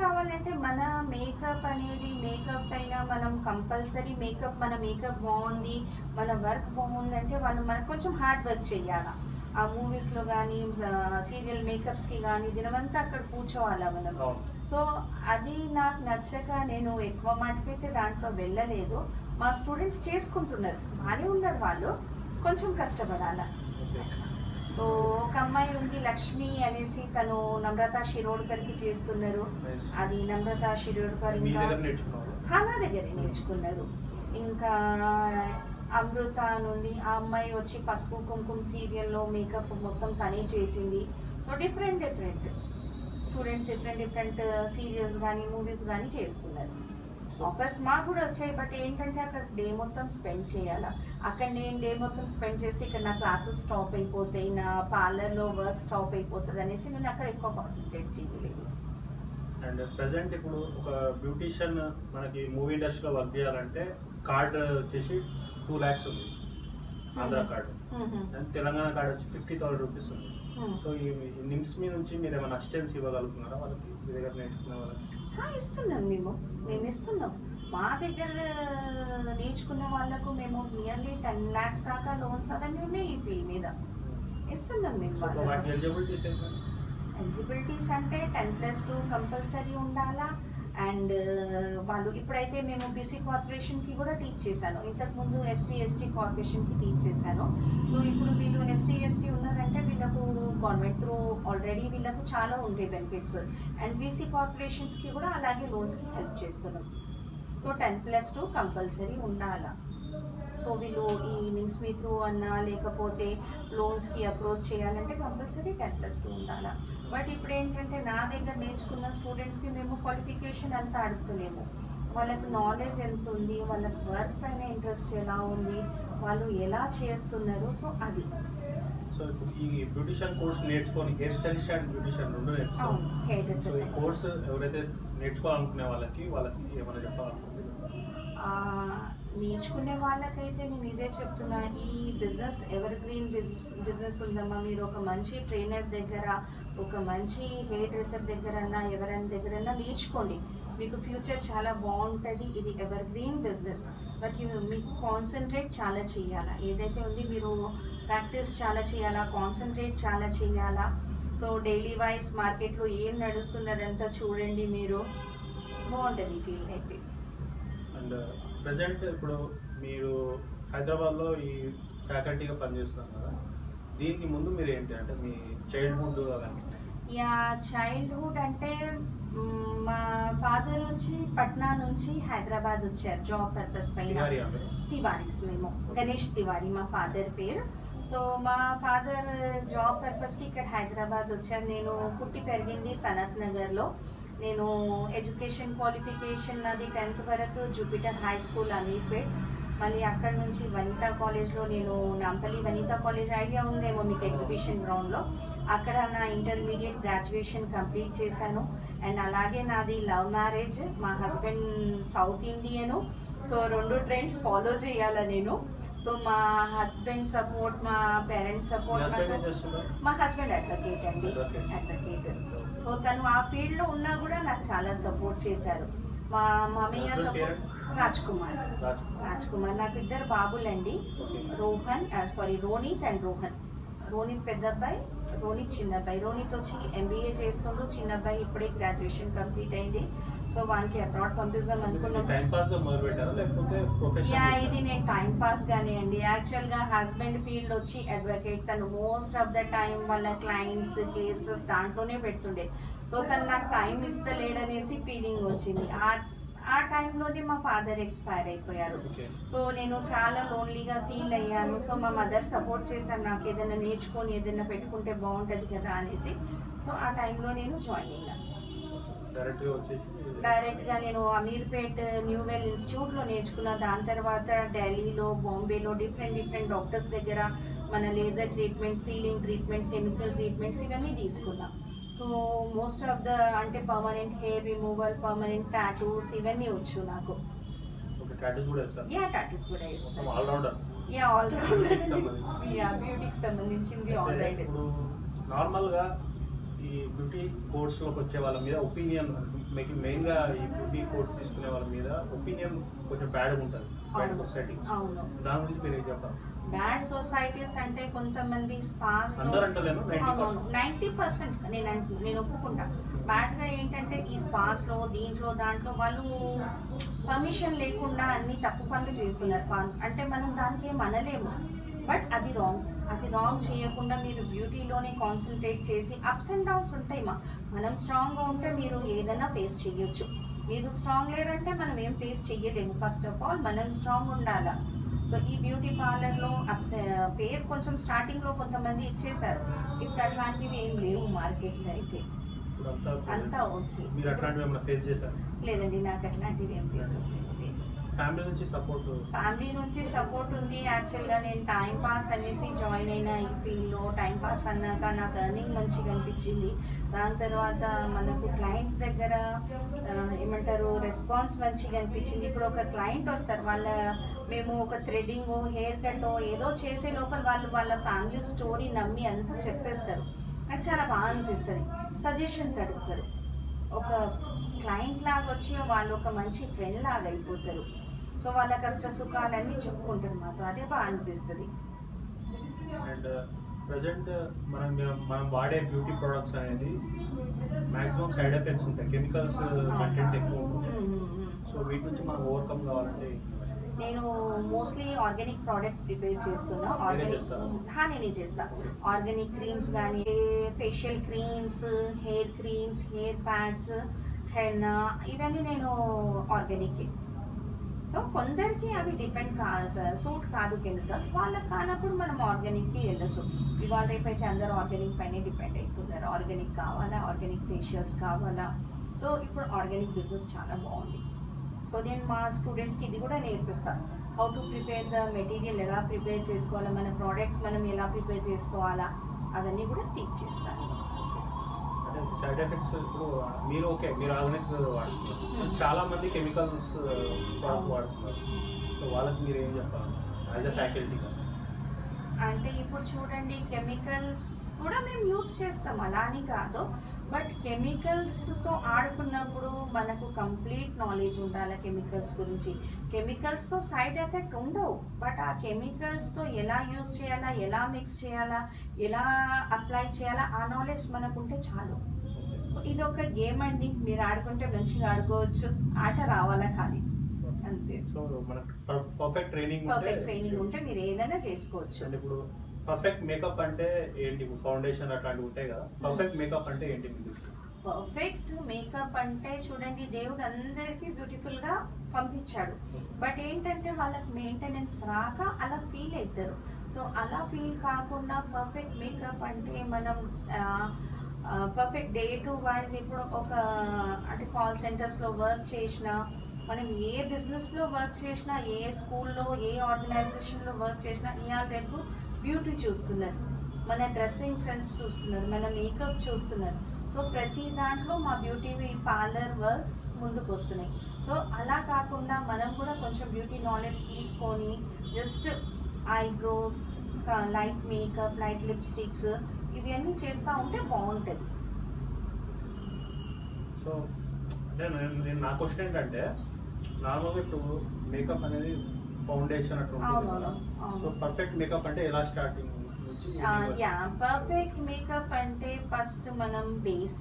కావాలంటే మన మేకప్ అనేది, మేకప్ అయినా మనం కంపల్సరీ మన మేకప్ బాగుంది, మన వర్క్ బాగుందంటే వాళ్ళు మనకు కొంచెం హార్డ్ వర్క్ చేయాలి. ఆ మూవీస్లో కానీ సీరియల్ మేకప్స్కి కానీ దినమంతా అక్కడ కూర్చోవాలా మనం. సో అది నాకు నచ్చక నేను ఎక్కువ మాటకైతే దాంట్లో వెళ్ళలేదు. మా స్టూడెంట్స్ చేసుకుంటున్నారు, బాగానే ఉన్నారు, వాళ్ళు కొంచెం కష్టపడాల. సో ఒక అమ్మాయి ఉంది లక్ష్మి అనేసి, తను నమ్రతా శిరోడ్కర్కి చేస్తున్నారు. అది నమ్రతా శిరోడ్కర్ ఇంకా నా దగ్గరే నేర్చుకున్నారు. ఇంకా అమృత అని ఆ అమ్మాయి వచ్చి పసుపు కుంకుమ సీరియల్లో మేకప్ మొత్తం తనే చేసింది. So different students different serials కానీ మూవీస్ కానీ చేస్తున్నారు. ఆఫర్స్ మాకు కూడా వచ్చాయి, బట్ ఏంటంటే అక్కడ డే మొత్తం స్పెండ్ చేయాలా. అక్కడ నేను డే మొత్తం స్పెండ్ చేసి ఇక్కడ నా క్లాసెస్ స్టాప్ అయిపోతాయి, నా పార్లర్లో వర్క్ స్టాప్ అయిపోతుంది అనేసి నేను అక్కడ ఎక్కువ కాన్సన్ట్రేట్ చేయలేదు. అండ్ ప్రజెంట్ ఇప్పుడు ఒక బ్యూటిషియన్ మనకి మూవీ ఇండస్ట్రీలో వర్క్ చేయాలంటే కార్డు వచ్చేసి 2 lakhs ఉంది, Andhra card. And Telangana card వచ్చి 50,000 రూపీస్ ఉంది. సో ఈ నిమ్స్మీ నుంచి మీరు ఏమైనా అసిస్టెన్స్ ఇవ్వగలుగుతున్నారా వాళ్ళకి, మీ దగ్గర నేర్చుకునే వాళ్ళకి? ఇస్తున్నాం, మేము ఇస్తున్నాం. మా దగ్గర నేర్చుకున్న వాళ్ళకు మేము నియర్లీ 10 lakhs దాకా లోన్స్ అవన్నీ ఉన్నాయి ఈ ఫీల్డ్ మీద. ఇస్తున్నాం మేము. ఎలిజిబిలిటీస్ అంటే 10+2 కంపల్సరీ ఉండాలా. అండ్ వాళ్ళు ఇప్పుడైతే మేము బీసీ కార్పొరేషన్కి కూడా టీచ్ చేశాను. ఇంతకుముందు SC/ST కార్పొరేషన్కి టీచ్ చేశాను. సో ఇప్పుడు వీళ్ళు SC/ST ఉన్నారంటే వీళ్ళకు గవర్నమెంట్ త్రూ ఆల్రెడీ వీళ్ళకు చాలా ఉంటాయి బెనిఫిట్స్. అండ్ బీసీ కార్పొరేషన్స్కి కూడా అలాగే లోన్స్కి హెల్ప్ చేస్తున్నాం. సో 10+2 కంపల్సరీ ఉండాలా. సో వీళ్ళు ఈ నిమ్స్మీ త్రూ అన్నా లేకపోతే లోన్స్కి అప్రోచ్ చేయాలంటే కంపల్సరీ 10+2 ఉండాలా. బట్ ఇప్పుడు ఏంటంటే నా దగ్గర నేర్చుకున్న స్టూడెంట్స్కి మేము క్వాలిఫికేషన్ అంతా అడుగుతలేము. వాళ్ళకి నాలెడ్జ్ ఎంత ఉంది, వాళ్ళకి వర్క్ పైన ఇంట్రెస్ట్ ఎలా ఉంది, వాళ్ళు ఎలా చేస్తున్నారు. సో అది. సో ఇప్పుడు ఈ బ్యూటిషియన్ కోర్స్ నేర్చుకొని హెయిర్ స్టైలిస్ట్ అండ్ బ్యూటిషియన్ రెండు నేర్చుకోవాలి. సో ఈ కోర్స్ ఎవరైతే నేర్చుకోవాలనుకునే వాళ్ళకి ఏమైనా చెప్పాలనుకుంటున్నారు? నేర్చుకునే వాళ్ళకైతే నేను ఇదే చెప్తున్నా, ఈ బిజినెస్ ఎవర్ గ్రీన్ బిజినెస్ ఉందమ్మా. మీరు ఒక మంచి ట్రైనర్ దగ్గర, ఒక మంచి హెయిర్ డ్రెస్సర్ దగ్గరన్నా ఎవరైనా దగ్గరన్నా నేర్చుకోండి. మీకు ఫ్యూచర్ చాలా బాగుంటుంది. ఇది ఎవర్ గ్రీన్ బిజినెస్. బట్ మీకు కాన్సన్ట్రేట్ చాలా చేయాలా. ఏదైతే ఉంది మీరు ప్రాక్టీస్ చాలా చేయాలా, కాన్సన్ట్రేట్ చాలా చేయాలా. సో డైలీ వైజ్ మార్కెట్లో ఏం నడుస్తుంది అదంతా చూడండి. మీరు బాగుంటుంది ఈ ఫీల్డ్ అయితే. అండ్ ప్రజెంట్ ఇప్పుడు మీరు హైదరాబాద్లో ఈ ఫ్యాకల్టీగా పనిచేస్తున్నారు కదా, దీనికి ముందు మీరు ఏంటి అంటే మీ చైల్డ్హుడ్ అవన్నీ? యా, చైల్డ్హుడ్ అంటే మా ఫాదర్ వచ్చి పట్నా నుంచి హైదరాబాద్ వచ్చారు జాబ్ పర్పస్ పైన. తివారీస్, మేము గణేష్ తివారీ మా ఫాదర్ పేరు. సో మా ఫాదర్ జాబ్ పర్పస్కి ఇక్కడ హైదరాబాద్ వచ్చారు. నేను పుట్టి పెరిగింది సనత్ నగర్లో. నేను ఎడ్యుకేషన్ క్వాలిఫికేషన్ అది 10th వరకు జూపిటర్ హై స్కూల్ అమీర్పేట్. మళ్ళీ అక్కడ నుంచి వనితా కాలేజ్లో నేను నాంపల్లి వనితా కాలేజ్ ఐడియా ఉందేమో మీకు, ఎగ్జిబిషన్ గ్రౌండ్లో, అక్కడ నా ఇంటర్మీడియట్ గ్రాడ్యుయేషన్ కంప్లీట్ చేశాను. అండ్ అలాగే నాది లవ్ మ్యారేజ్. మా husband south Indian. So 2 trends follow చేయాలా నేను. సో మా హస్బెండ్ సపోర్ట్, మా పేరెంట్స్ సపోర్ట్. మా హస్బెండ్ అడ్వకేట్ అండి, అడ్వకేట్. సో తను ఆ ఫీల్డ్లో ఉన్నా కూడా నాకు చాలా సపోర్ట్ చేశారు. మా మామయ్య సపోర్ట్ రాజ్ కుమార్. నాకు 2 బాబులండి, రోనిత్ అండ్ రోహన్. రోనిత్ పెద్ద అబ్బాయి, రోనిత్ చిన్న అబ్బాయి. రోనిత్ వచ్చి MBA చేస్తుండ్రు, చిన్న అబ్బాయి ఇప్పుడే గ్రాడ్యుయేషన్ కంప్లీట్ అయింది. సో వానికి అబ్రాడ్ పంపిస్తాం అనుకున్నాం. ఇది నేను టైం పాస్ గానే అండి. యాక్చువల్గా హస్బెండ్ ఫీల్డ్ వచ్చి అడ్వకేట్. తను మోస్ట్ ఆఫ్ ద టైం వాళ్ళ క్లయింట్స్ కేసెస్ దాంట్లోనే పెడుతుండే. సో తను నాకు టైం ఇస్తలేడనేసి ఫీలింగ్ వచ్చింది. ఆ టైంలోనే మా ఫాదర్ ఎక్స్పైర్ అయిపోయారు. సో నేను చాలా లోన్లీగా ఫీల్ అయ్యాను. సో మా మదర్ సపోర్ట్ చేశాను, నాకు ఏదైనా నేర్చుకొని ఏదైనా పెట్టుకుంటే బాగుంటుంది కదా అనేసి. సో ఆ టైంలో నేను జాయిన్ అయ్యాను. డైరెక్ట్గా నేను అమీర్పేట్ న్యూవెల్ ఇన్స్టిట్యూట్లో నేర్చుకున్న. దాని తర్వాత ఢిల్లీలో, బాంబేలో డిఫరెంట్ డాక్టర్స్ దగ్గర మన laser treatment, peeling treatment, chemical treatments ఇవన్నీ తీసుకున్నాం. సో మోస్ట్ ఆఫ్ ద అంటే permanent hair removal, permanent tattoos ఇవన్నీ వచ్చు నాకు. టాటూస్ కూడా వేస్తాను. ఆల్రౌండర్. బ్యూటీకి సంబంధించింది ఆల్రైడర్. నార్మల్గా ఈ బ్యూటీ కోర్స్లోకి వచ్చే వాళ్ళ మీద ఒపీనియన్, మీకు మెయిన్గా ఈ బ్యూటీ కోర్స్ తీసుకునే వాళ్ళ మీద ఒపీనియన్ కొంచెం బ్యాడ్గా ఉంటుంది బయట సొసైటీ. అవును, దాని గురించి మీరు ఏం చెప్పాలి? బ్యాడ్ సొసైటీస్ అంటే కొంతమంది స్పాస్ 90% నేను ఒప్పుకుంటా. బ్యాడ్గా ఏంటంటే ఈ స్పాస్లో దాంట్లో వాళ్ళు పర్మిషన్ లేకుండా అన్ని తప్పు పనులు చేస్తున్నారు. అంటే మనం దానికి ఏం అనలేము, బట్ అది రాంగ్ చేయకుండా మీరు బ్యూటీలోనే కాన్సన్ట్రేట్ చేసి, అప్స్ అండ్ డౌన్స్ ఉంటాయి. మనం స్ట్రాంగ్గా ఉంటే మీరు ఏదైనా ఫేస్ చేయొచ్చు. మీరు స్ట్రాంగ్ లేదంటే మనం ఏం ఫేస్ చేయలేము. ఫస్ట్ ఆఫ్ ఆల్ మనం స్ట్రాంగ్ ఉండాలా. సో ఈ బ్యూటీ పార్లర్లో పేరు కొంచెం స్టార్టింగ్లో కొంతమంది ఇచ్చేశారు. ఇప్పుడు అట్లాంటివి ఏం లేవు మార్కెట్లో అయితే. అంతా ఓకే. లేదండి, నాకు అట్లాంటివి ఏం ఫేసెస్ లేవు. ఫ్యామిలీ నుంచి సపోర్ట్ ఉంది. యాక్చువల్గా నేను టైం పాస్ అనేసి జాయిన్ అయిన ఈ ఫీల్డ్లో. టైం పాస్ అన్నాక నాకు ఎర్నింగ్ మంచిగా అనిపించింది. దాని తర్వాత మనకు క్లయింట్స్ దగ్గర ఏమంటారు రెస్పాన్స్ మంచిగా అనిపించింది. ఇప్పుడు ఒక క్లయింట్ వస్తారు, మేము ఒక థ్రెడ్డింగ్, హెయిర్ కట్ ఏదో చేసే లోపల వాళ్ళ ఫ్యామిలీ స్టోరీ నమ్మి అంతా చెప్పేస్తారు. నాకు చాలా బాగా అనిపిస్తుంది. సజెషన్స్ అడుగుతారు. ఒక క్లయింట్ లాగా వచ్చి వాళ్ళు ఒక మంచి ఫ్రెండ్ లాగా అయిపోతారు. సో వాళ్ళ కష్ట సుఖాలన్నీ చెప్పుకుంటారు మాతో. అదే బాగా అనిపిస్తుంది. అండ్ ప్రజెంట్ మనం వాడే బ్యూటీ ప్రొడక్ట్స్ అనేది మ్యాక్సిమం సైడ్ ఎఫెక్ట్స్ ఉంటాయి, కెమికల్స్ కంటెంట్ ఎక్కువ ఉంటుంది. సో వీటి నుంచి మనం ఓవర్కమ్ కావాలంటే నేను మోస్ట్లీ ఆర్గానిక్ ప్రోడక్ట్స్ ప్రిపేర్ చేస్తున్నా. నేనే చేస్తాను. ఆర్గానిక్ క్రీమ్స్ కానీ, facial creams, hair creams, hair packs, henna, ఇవన్నీ నేను ఆర్గానిక్. సో కొందరికి అవి సూట్ కాదు కెమికల్స్, వాళ్ళకి కానప్పుడు మనం ఆర్గానిక్కి వెళ్ళొచ్చు. ఇవాళ రేపైతే అందరూ ఆర్గానిక్ పైనే డిపెండ్ అవుతున్నారు. ఆర్గానిక్ కావాలా, ఆర్గానిక్ ఫేషియల్స్ కావాలా. సో ఇప్పుడు ఆర్గానిక్ బిజినెస్ చాలా బాగుంది. సో నేను మా స్టూడెంట్స్కి ఇది కూడా నేర్పిస్తాను. How to prepare the material, ఎలా ప్రిపేర్ చేసుకోవాలా, మన ప్రోడక్ట్స్ మనం ఎలా ప్రిపేర్ చేసుకోవాలా, అవన్నీ కూడా టీచ్ చేస్తాను. అంటే సైడ్ ఎఫెక్ట్స్ ఇప్పుడు మీరు ఆర్గానిక్ వాడుతున్నారు, చాలా మంది కెమికల్స్ వాడుతున్నారు. సో వాళ్ళకి మీరు ఏం చెప్పాలి యాజ్ ఎ ఫ్యాకల్టీగా? అంటే ఇప్పుడు చూడండి, కెమికల్స్ కూడా మేము యూస్ చేస్తాం, అలా అని కాదు. బట్ కెమికల్స్తో ఆడుకున్నప్పుడు మనకు కంప్లీట్ నాలెడ్జ్ ఉండాలి కెమికల్స్ గురించి. కెమికల్స్తో సైడ్ ఎఫెక్ట్ ఉండవు, బట్ ఆ కెమికల్స్తో ఎలా యూస్ చేయాలా, ఎలా మిక్స్ చేయాలా, ఎలా అప్లై చేయాలా, ఆ నాలెడ్జ్ మనకు ఉంటే చాలు. సో ఇది ఒక గేమ్ అండి, మీరు ఆడుకుంటే మంచిగా ఆడుకోవచ్చు, ఆట రావాలా కానీ అంతే. సో మనకు పర్ఫెక్ట్ ట్రైనింగ్ ఉంటే మీరు ఏదైనా చేసుకోవచ్చు. అంటే ఇప్పుడు పర్ఫెక్ట్ మేకప్ అంటే ఏంటి? ఫౌండేషన్ అట్లాంటివి ఉంటాయి కదా, పర్ఫెక్ట్ మేకప్ అంటే ఏంటి మీకు? పర్ఫెక్ట్ మేకప్ అంటే చూడండి, దేవుడు అందరికీ బ్యూటిఫుల్గా పంపించాడు, బట్ ఏంటంటే వాళ్ళకి మెయింటెనెన్స్ రాక అలా ఫీల్ అవుతారు. సో అలా ఫీల్ కాకుండా పర్ఫెక్ట్ మేకప్ అంటే మనం పర్ఫెక్ట్ డే టు వైజ్, ఇప్పుడు ఒక అంటే కాల్ సెంటర్స్లో వర్క్ చేసినా, మనం ఏ బిజినెస్లో వర్క్ చేసినా, ఏ స్కూల్లో ఏ ఆర్గనైజేషన్లో వర్క్ చేసినా, ఇవాళ రేపు బ్యూటీ చూస్తున్నారు, మన డ్రెస్సింగ్ సెన్స్ చూస్తున్నారు, మన మేకప్ చూస్తున్నారు. సో ప్రతి దాంట్లో మా బ్యూటీ పార్లర్ వర్క్స్ ముందుకు వస్తున్నాయి. సో అలా కాకుండా మనం కూడా కొంచెం బ్యూటీ నాలెడ్జ్ తీసుకొని just eyebrows, light makeup, light lipsticks ఇవన్నీ చేస్తూ ఉంటే బాగుంటుంది. సో అంటే నేను నా క్వశ్చన్ ఏంటంటే, నార్మల్గా ఇప్పుడు మేకప్ అనేది ఫౌండేషన్ అట్లా ఉంటుంది కదా, సో పర్ఫెక్ట్ మేకప్ అంటే ఎలా స్టార్టింగ్ నుంచి? యా, పర్ఫెక్ట్ మేకప్ అంటే ఫస్ట్ మనం బేస్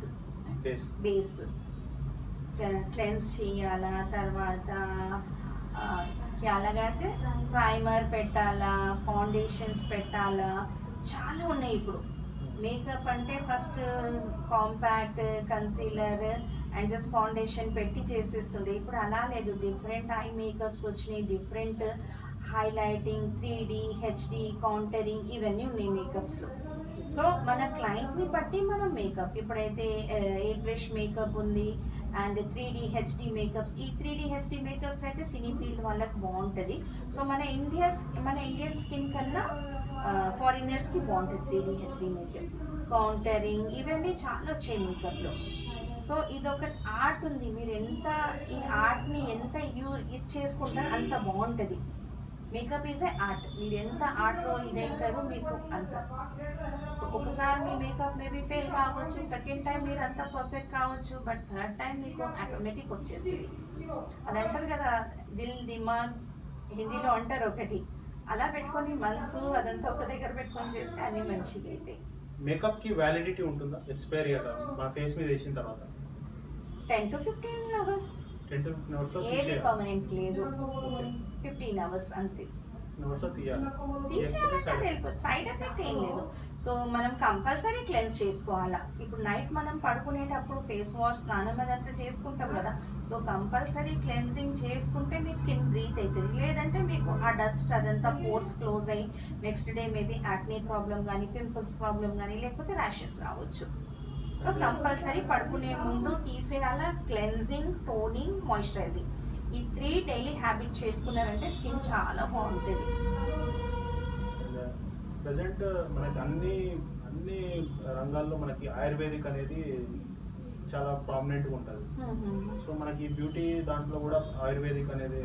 క్లెన్స్ చేయాలా, తర్వాత అలాగైతే ప్రైమర్ పెట్టాలా, ఫౌండేషన్స్ పెట్టాలా, చాలా ఉన్నాయి ఇప్పుడు. మేకప్ అంటే first compact, concealer and just foundation పెట్టి చేసేస్తుండే. ఇప్పుడు అలా లేదు, డిఫరెంట్ ఐ మేకప్స్ వచ్చినాయి, different highlighting, 3D, HD, countering ఇవన్నీ ఉన్నాయి మేకప్స్లో. సో మన క్లయింట్ని బట్టి మనం మేకప్, ఇప్పుడైతే ఎయిర్ బ్రష్ మేకప్ ఉంది అండ్ 3D, HD మేకప్స్. ఈ 3D, HD మేకప్స్ అయితే సినీ ఫీల్డ్ వాళ్ళకి బాగుంటుంది. సో మన ఇండియన్ స్కిన్ కన్నా ఫారినర్స్కి బాగుంటుంది 3D, HD మేకప్. కౌంటరింగ్ ఇవన్నీ చాలా వచ్చాయి మేకప్లో. సో ఇదొక ఆర్ట్ ఉంది, మీరు ఈ ఆర్ట్ని ఎంత యూజ్ చేసుకుంటారో అంత బాగుంటుంది. మేకప్ ఈజ్ ఏ ఆర్ట్, మీరు ఎంత ఆర్ట్లో ఇదవుతారో మీకు అంత. సో ఒకసారి మీ మేకప్ మేబీ ఫెయిల్ కావచ్చు, సెకండ్ టైం మీరు అంత పర్ఫెక్ట్ కావచ్చు, బట్ థర్డ్ టైం మీకు ఆటోమేటిక్ వచ్చేస్తుంది. అది అంటారు కదా, దిల్ దిమాగ్ హిందీలో అంటారు ఒకటి, అలా పెట్టుకొని మనసు అదంతా ఒక దగ్గర పెట్టుకొని చేస్తే అన్నీ మంచిగా అవుతాయి. మేకప్ కి వ్యాలిడిటీ ఉంటుందా? ఎక్స్పైరీ కదా మన ఫేస్ మీద వేసిన తర్వాత 10 to 15 hours. 10 to 15 hours లో ఏది పర్మనెంట్ లేదు, 15 hours అంతే. తీసేయాలంటే వెళ్ళిపోతుంది, సైడ్ ఎఫెక్ట్ ఏం లేదు. సో మనం కంపల్సరీ క్లెన్స్ చేసుకోవాలా. ఇప్పుడు నైట్ మనం పడుకునేటప్పుడు ఫేస్ వాష్, స్నానం అదంతా చేసుకుంటాం కదా, సో కంపల్సరీ క్లెన్జింగ్ చేసుకుంటే మీ స్కిన్ బ్రీత్ అవుతుంది. లేదంటే మీకు ఆ డస్ట్ అదంతా పోర్స్ క్లోజ్ అయ్యి next day maybe acne problem కానీ, పింపుల్స్ ప్రాబ్లం కానీ, లేకపోతే ర్యాషెస్ రావచ్చు. సో కంపల్సరీ పడుకునే ముందు తీసేయాల. క్లెన్జింగ్, టోనింగ్, మాయిశ్చరైజింగ్, ఈ 3 డైలీ హ్యాబిట్ చేసుకున్నారంటే స్కిన్ చాలా బాగుంటుంది. ప్రజెంట్ మనకి అన్ని రంగాల్లో మనకి ఆయుర్వేదిక్ అనేది చాలా ప్రామినెంట్గా ఉంటుంది. సో మనకి బ్యూటీ దాంట్లో కూడా ఆయుర్వేదిక్ అనేది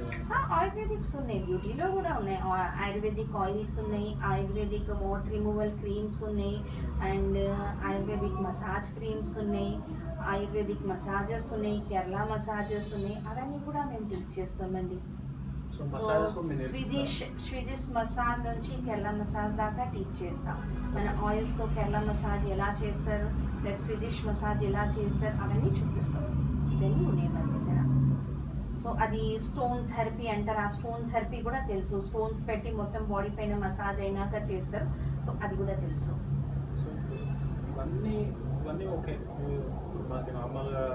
ఆయుర్వేదిక్స్ ఉన్నాయి, బ్యూటీలో కూడా ఉన్నాయి. ఆయుర్వేదిక్ ఆయిల్స్ ఉన్నాయి, ఆయుర్వేదిక్ వాటర్ రిమూవల్ క్రీమ్స్ ఉన్నాయి, అండ్ ఆయుర్వేదిక్ మసాజ్ క్రీమ్స్ ఉన్నాయి, ఆయుర్వేదిక్ మసాజెస్ ఉన్నాయి, కేరళ మసాజెస్ ఉన్నాయి. అవన్నీ కూడా మేము టీచ్ చేస్తామండి. సో స్వీడిష్ మసాజ్ నుంచి కేరళ మసాజ్ దాకా టీచ్ చేస్తాం. మన ఆయిల్స్తో కేరళ మసాజ్ ఎలా చేస్తారు, ప్లస్ స్వీడిష్ మసాజ్ ఎలా చేస్తారు అవన్నీ చూపిస్తాం. ఇవన్నీ ఉన్నాయి మన దగ్గర. సో అది స్టోన్ థెరపీ అంటారు, ఆ స్టోన్ థెరపీ కూడా తెలుసు. స్టోన్స్ పెట్టి మొత్తం బాడీ పైన మసాజ్ అయినాక చేస్తారు, సో అది కూడా తెలుసు. ఇవన్నీ ఓకే, మనకి నార్మల్గా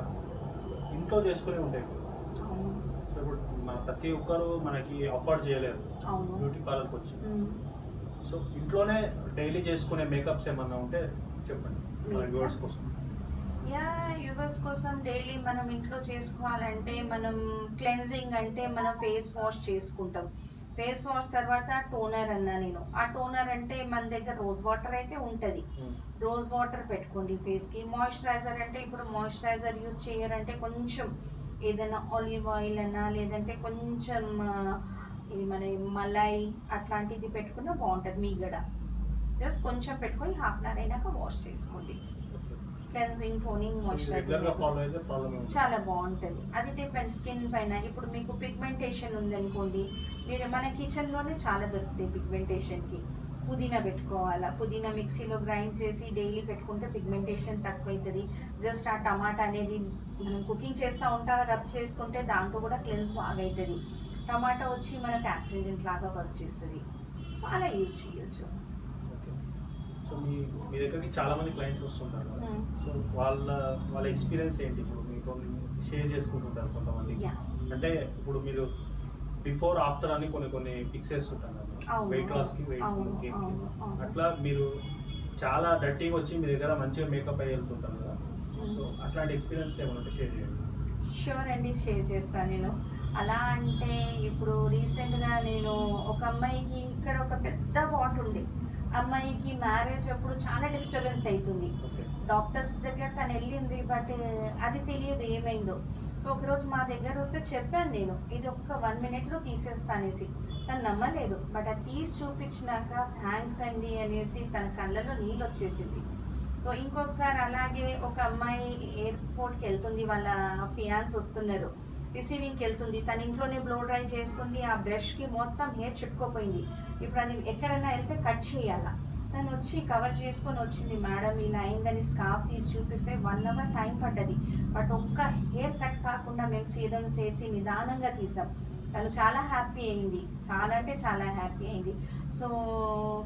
ఇంట్లో చేసుకునే ఉంటాయి. సో ఇప్పుడు ప్రతి ఒక్కరు మనకి అఫోర్డ్ చేయలేరు బ్యూటీ పార్లర్కి వచ్చి. సో ఇంట్లోనే డైలీ చేసుకునే మేకప్స్ ఏమన్నా ఉంటే చెప్పండి మన వ్యూవర్స్ కోసం. యూవర్స్ కోసం డైలీ మనం ఇంట్లో చేసుకోవాలంటే, మనం క్లెన్జింగ్ అంటే మనం ఫేస్ వాష్ చేసుకుంటాం. ఫేస్ వాష్ తర్వాత టోనర్ అన్నా నేను. ఆ టోనర్ అంటే మన దగ్గర రోజ్ వాటర్ అయితే ఉంటుంది, రోజ్ వాటర్ పెట్టుకోండి ఫేస్కి. మాయిశ్చరైజర్ అంటే ఇప్పుడు మాయిశ్చరైజర్ యూస్ చేయరంటే కొంచెం ఏదైనా ఆలివ్ ఆయిల్ అన్నా, లేదంటే కొంచెం ఇది మన మలై అట్లాంటిది పెట్టుకున్నా బాగుంటుంది. మీగడ జస్ట్ కొంచెం పెట్టుకొని హాఫ్ అన్ అవర్ అయినాక వాష్ చేసుకోండి. క్లెన్జింగ్, టోనింగ్, మాయిశ్చరైజింగ్ చాలా బాగుంటుంది. అది డిపెండ్ స్కిన్ పైన. ఇప్పుడు మీకు పిగ్మెంటేషన్ ఉందనుకోండి, మీరు మన కిచెన్లోనే చాలా దొరుకుతాయి పిగ్మెంటేషన్కి. పుదీనా పెట్టుకోవాలా, పుదీనా మిక్సీలో గ్రైండ్ చేసి డైలీ పెట్టుకుంటే పిగ్మెంటేషన్ తక్కువ అవుతుంది. జస్ట్ ఆ టమాటా అనేది మనం కుకింగ్ చేస్తూ ఉంటా రబ్ చేసుకుంటే దాంతో కూడా క్లెన్స్ బాగా అవుతుంది. టమాటా వచ్చి మనకు యాస్ట్రింజెంట్ లాగా వర్క్ చేస్తుంది. సో అలా యూజ్ చేయొచ్చు. సో మీ దగ్గరికి చాలా మంది క్లయింట్స్ వస్తుంటారు కదా, సో వాళ్ళ ఎక్స్పీరియన్స్ ఏంటి? ఇప్పుడు మీకు షేర్ చేసుకుంటుంటారు కొంతమంది. అంటే ఇప్పుడు మీరు బిఫోర్ ఆఫ్టర్ అని కొన్ని పిక్స్ వేస్తుంటారు కదా, వెయిట్ లాస్కి, వెయిట్ గెయిన్కి. అట్లా మీరు చాలా డర్టీగా వచ్చి మీ దగ్గర మంచిగా మేకప్ అయ్యి వెళ్తుంటారు కదా, సో అట్లాంటి ఎక్స్పీరియన్స్ ఏమైనా షేర్ చేయండి. షూర్ అండి, షేర్ చేస్తాను నేను. అలా అంటే ఇప్పుడు రీసెంట్గా నేను ఒక అమ్మాయికి ఇక్కడ ఒక పెద్ద వాట్ ఉంది. అమ్మాయికి మ్యారేజ్ అప్పుడు చాలా డిస్టర్బెన్స్ అవుతుంది. డాక్టర్స్ దగ్గర తను వెళ్ళింది, బట్ అది తెలియదు ఏమైందో. సో ఒకరోజు మా దగ్గర వస్తే చెప్పాను నేను, ఇది ఒక్క 1 minute తీసేస్తానేసి. తను నమ్మలేదు, బట్ అది తీసి చూపించినాక థ్యాంక్స్ అండి అనేసి తన కళ్ళలో నీళ్ళు వచ్చేసింది. సో ఇంకొకసారి అలాగే ఒక అమ్మాయి ఎయిర్పోర్ట్కి వెళ్తుంది, వాళ్ళ ఫియాన్స్ వస్తున్నారు, రిసీవింగ్కి వెళ్తుంది. తన ఇంట్లోనే బ్లో డ్రై చేసుకుంది, ఆ బ్రష్కి మొత్తం హెయిర్ చుట్టుకోపోయింది. ఇప్పుడు అది ఎక్కడైనా వెళ్తే కట్ చేయాలా. తను వచ్చి కవర్ చేసుకొని వచ్చింది, మేడం ఇలా అయిందని స్కార్ఫ్ తీసి చూపిస్తే 1 hour టైం పడ్డది. బట్ ఒక్క హెయిర్ కట్ కాకుండా మేము సీదం చేసి నిదానంగా తీసాం. తను చాలా హ్యాపీ అయింది, చాలా అంటే చాలా హ్యాపీ అయింది. సో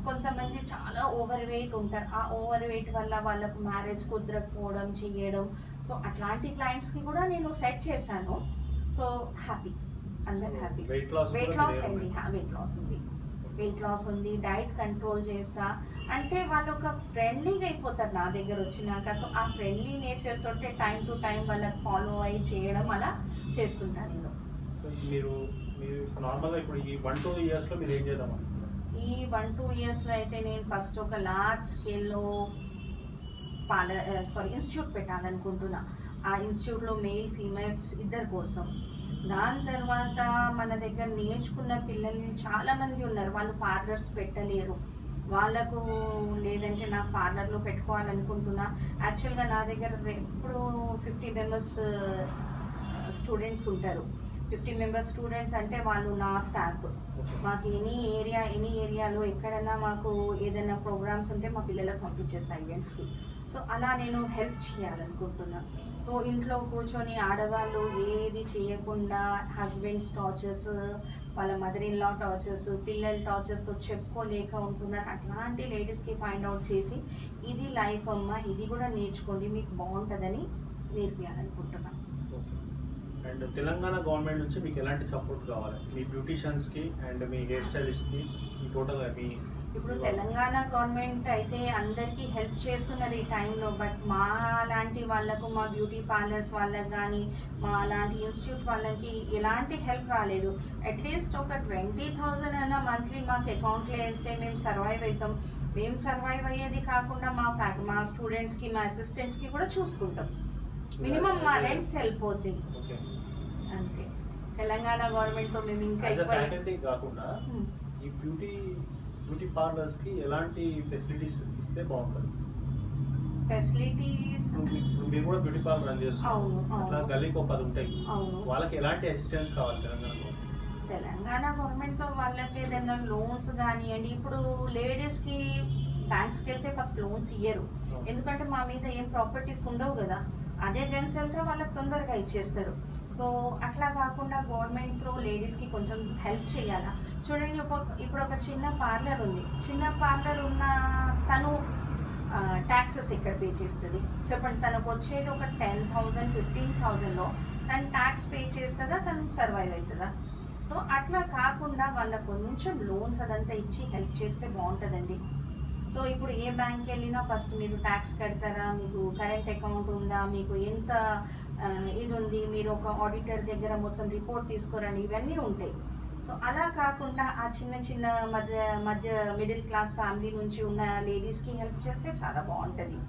కొంతమంది చాలా ఓవర్ వెయిట్ ఉంటారు, ఆ ఓవర్ వెయిట్ వల్ల వాళ్ళకు మ్యారేజ్ కుదరకపోవడం చేయడం. సో అట్లాంటి క్లయింట్స్కి కూడా నేను సెట్ చేశాను. సో హ్యాపీ, అందరు హ్యాపీ. వెయిట్ లాస్ అండి, వెయిట్ లాస్ ఉంది, డైట్ కంట్రోల్ చేస్తా. అంటే వాళ్ళు ఒక ఫ్రెండ్లీగా అయిపోతారు నా దగ్గర వచ్చినాక. సో ఆ ఫ్రెండ్లీ నేచర్ తోటే టైం టు టైం వాళ్ళకి ఫాలో అయ్యి చేయడం అలా చేస్తుంటాను నేను. మీరు నార్మల్గా ఇప్పుడు ఈ 1-2 yearsలో మీరు ఏం చేద్దాం? ఈ 1-2 yearsలో అయితే నేను ఫస్ట్ ఒక లార్జ్ స్కేల్లో ఇన్స్టిట్యూట్ పెట్టాలనుకుంటున్నా. ఆ ఇన్స్టిట్యూట్లో మెయిల్ ఫీమేల్స్ ఇద్దరి కోసం. దాని తర్వాత మన దగ్గర నేర్చుకున్న పిల్లల్ని చాలామంది ఉన్నారు, వాళ్ళు పార్లర్స్ పెట్టలేరు. వాళ్ళకు లేదంటే నా పార్లర్లో పెట్టుకోవాలనుకుంటున్నా. యాక్చువల్గా నా దగ్గర ఎప్పుడు 50 members స్టూడెంట్స్ ఉంటారు. 50 members స్టూడెంట్స్ అంటే వాళ్ళు నా స్టాఫ్. మాకు ఎనీ ఏరియాలో ఎక్కడైనా మాకు ఏదైనా ప్రోగ్రామ్స్ ఉంటే మా పిల్లలకు పంపించేస్తాను ఈవెంట్స్కి. సో అలా నేను హెల్ప్ చేయాలనుకుంటున్నాను. సో ఇంట్లో కూర్చొని ఆడవాళ్ళు ఏది చేయకుండా హస్బెండ్స్ టార్చర్స్, వాళ్ళ మదర్ ఇన్ లా టార్చర్స్, పిల్లల టార్చర్స్తో చెప్పుకోలేక ఉంటున్నారు. అట్లాంటి లేడీస్కి ఫైండ్ అవుట్ చేసి ఇది లైఫ్ అమ్మ, ఇది కూడా నేర్చుకోండి, మీకు బాగుంటుందని నేర్పించాలనుకుంటున్నాను. అండ్ తెలంగాణ గవర్నమెంట్ నుంచి మీకు ఎలాంటి సపోర్ట్ కావాలి మీ బ్యూటీషియన్స్కి అండ్ మీ హెయిర్ స్టైలిస్ట్కి, మీ టోటల్గా మీ? ఇప్పుడు తెలంగాణ గవర్నమెంట్ అయితే అందరికీ హెల్ప్ చేస్తున్నారు ఈ టైంలో. బట్ మా లాంటి వాళ్ళకు, మా బ్యూటీ పార్లర్స్ వాళ్ళకి కానీ, మా లాంటి ఇన్స్టిట్యూట్ వాళ్ళకి ఎలాంటి హెల్ప్ రాలేదు. అట్లీస్ట్ ఒక 20,000 అయినా మంత్లీ మాకు అకౌంట్లో వేస్తే మేము సర్వైవ్ అవుతాం. మేము సర్వైవ్ అయ్యేది కాకుండా మా స్టూడెంట్స్కి, మా అసిస్టెంట్స్కి కూడా చూసుకుంటాం. మినిమం మా రెంట్స్ వెళ్ళిపోతాయి అంతే. తెలంగాణ గవర్నమెంట్తో మేము ఇంకా కాకుండా ఈ బ్యూటీ పార్లర్స్కి ఎలాంటి ఫెసిలిటీస్ ఇస్తే బాగుంటుంది? ఫెసిలిటీస్ మీరు కూడా బ్యూటీ పార్లర్ రన్ చేస్తున్నారు, అట్లా గల్లీకి ఒక 10 ఉంటాయి, వాళ్ళకి ఎలాంటి అసిస్టెన్స్ కావాలి తెలంగాణ గవర్నమెంట్తో? వాళ్ళకి ఏదైనా లోన్స్ కానివ్వండి. ఇప్పుడు లేడీస్కి బ్యాంక్స్కి వెళ్తే ఫస్ట్ లోన్స్ ఇయ్యరు, ఎందుకంటే మా మీద ఏం ప్రాపర్టీస్ ఉండవు కదా. అదే జెంట్స్ వెళ్తే వాళ్ళకి తొందరగా ఇచ్చేస్తారు. సో అట్లా కాకుండా గవర్నమెంట్ త్రూ లేడీస్కి కొంచెం హెల్ప్ చేయాలా. చూడండి, ఇప్పుడు ఒక చిన్న పార్లర్ ఉంది, చిన్న పార్లర్ ఉన్న తను ట్యాక్సెస్ ఎక్కడ పే చేస్తుంది చెప్పండి? తనకు వచ్చేది ఒక 10,000, 15,000లో తను ట్యాక్స్ పే చేస్తుందా, తను సర్వైవ్ అవుతుందా? సో అట్లా కాకుండా వాళ్ళకు కొంచెం లోన్స్ అదంతా ఇచ్చి హెల్ప్ చేస్తే బాగుంటుందండి. సో ఇప్పుడు ఏ బ్యాంక్కి వెళ్ళినా ఫస్ట్ మీరు ట్యాక్స్ కడతారా, మీకు కరెంట్ అకౌంట్ ఉందా, మీకు ఎంత ఇది ఉంది, మీరు ఒక ఆడిటర్ దగ్గర మొత్తం రిపోర్ట్ తీసుకోరండి, ఇవన్నీ ఉంటాయి. సో అలా కాకుండా ఆ చిన్న మధ్య మిడిల్ క్లాస్ ఫ్యామిలీ నుంచి ఉన్న లేడీస్కి హెల్ప్ చేస్తే చాలా బాగుంటుంది.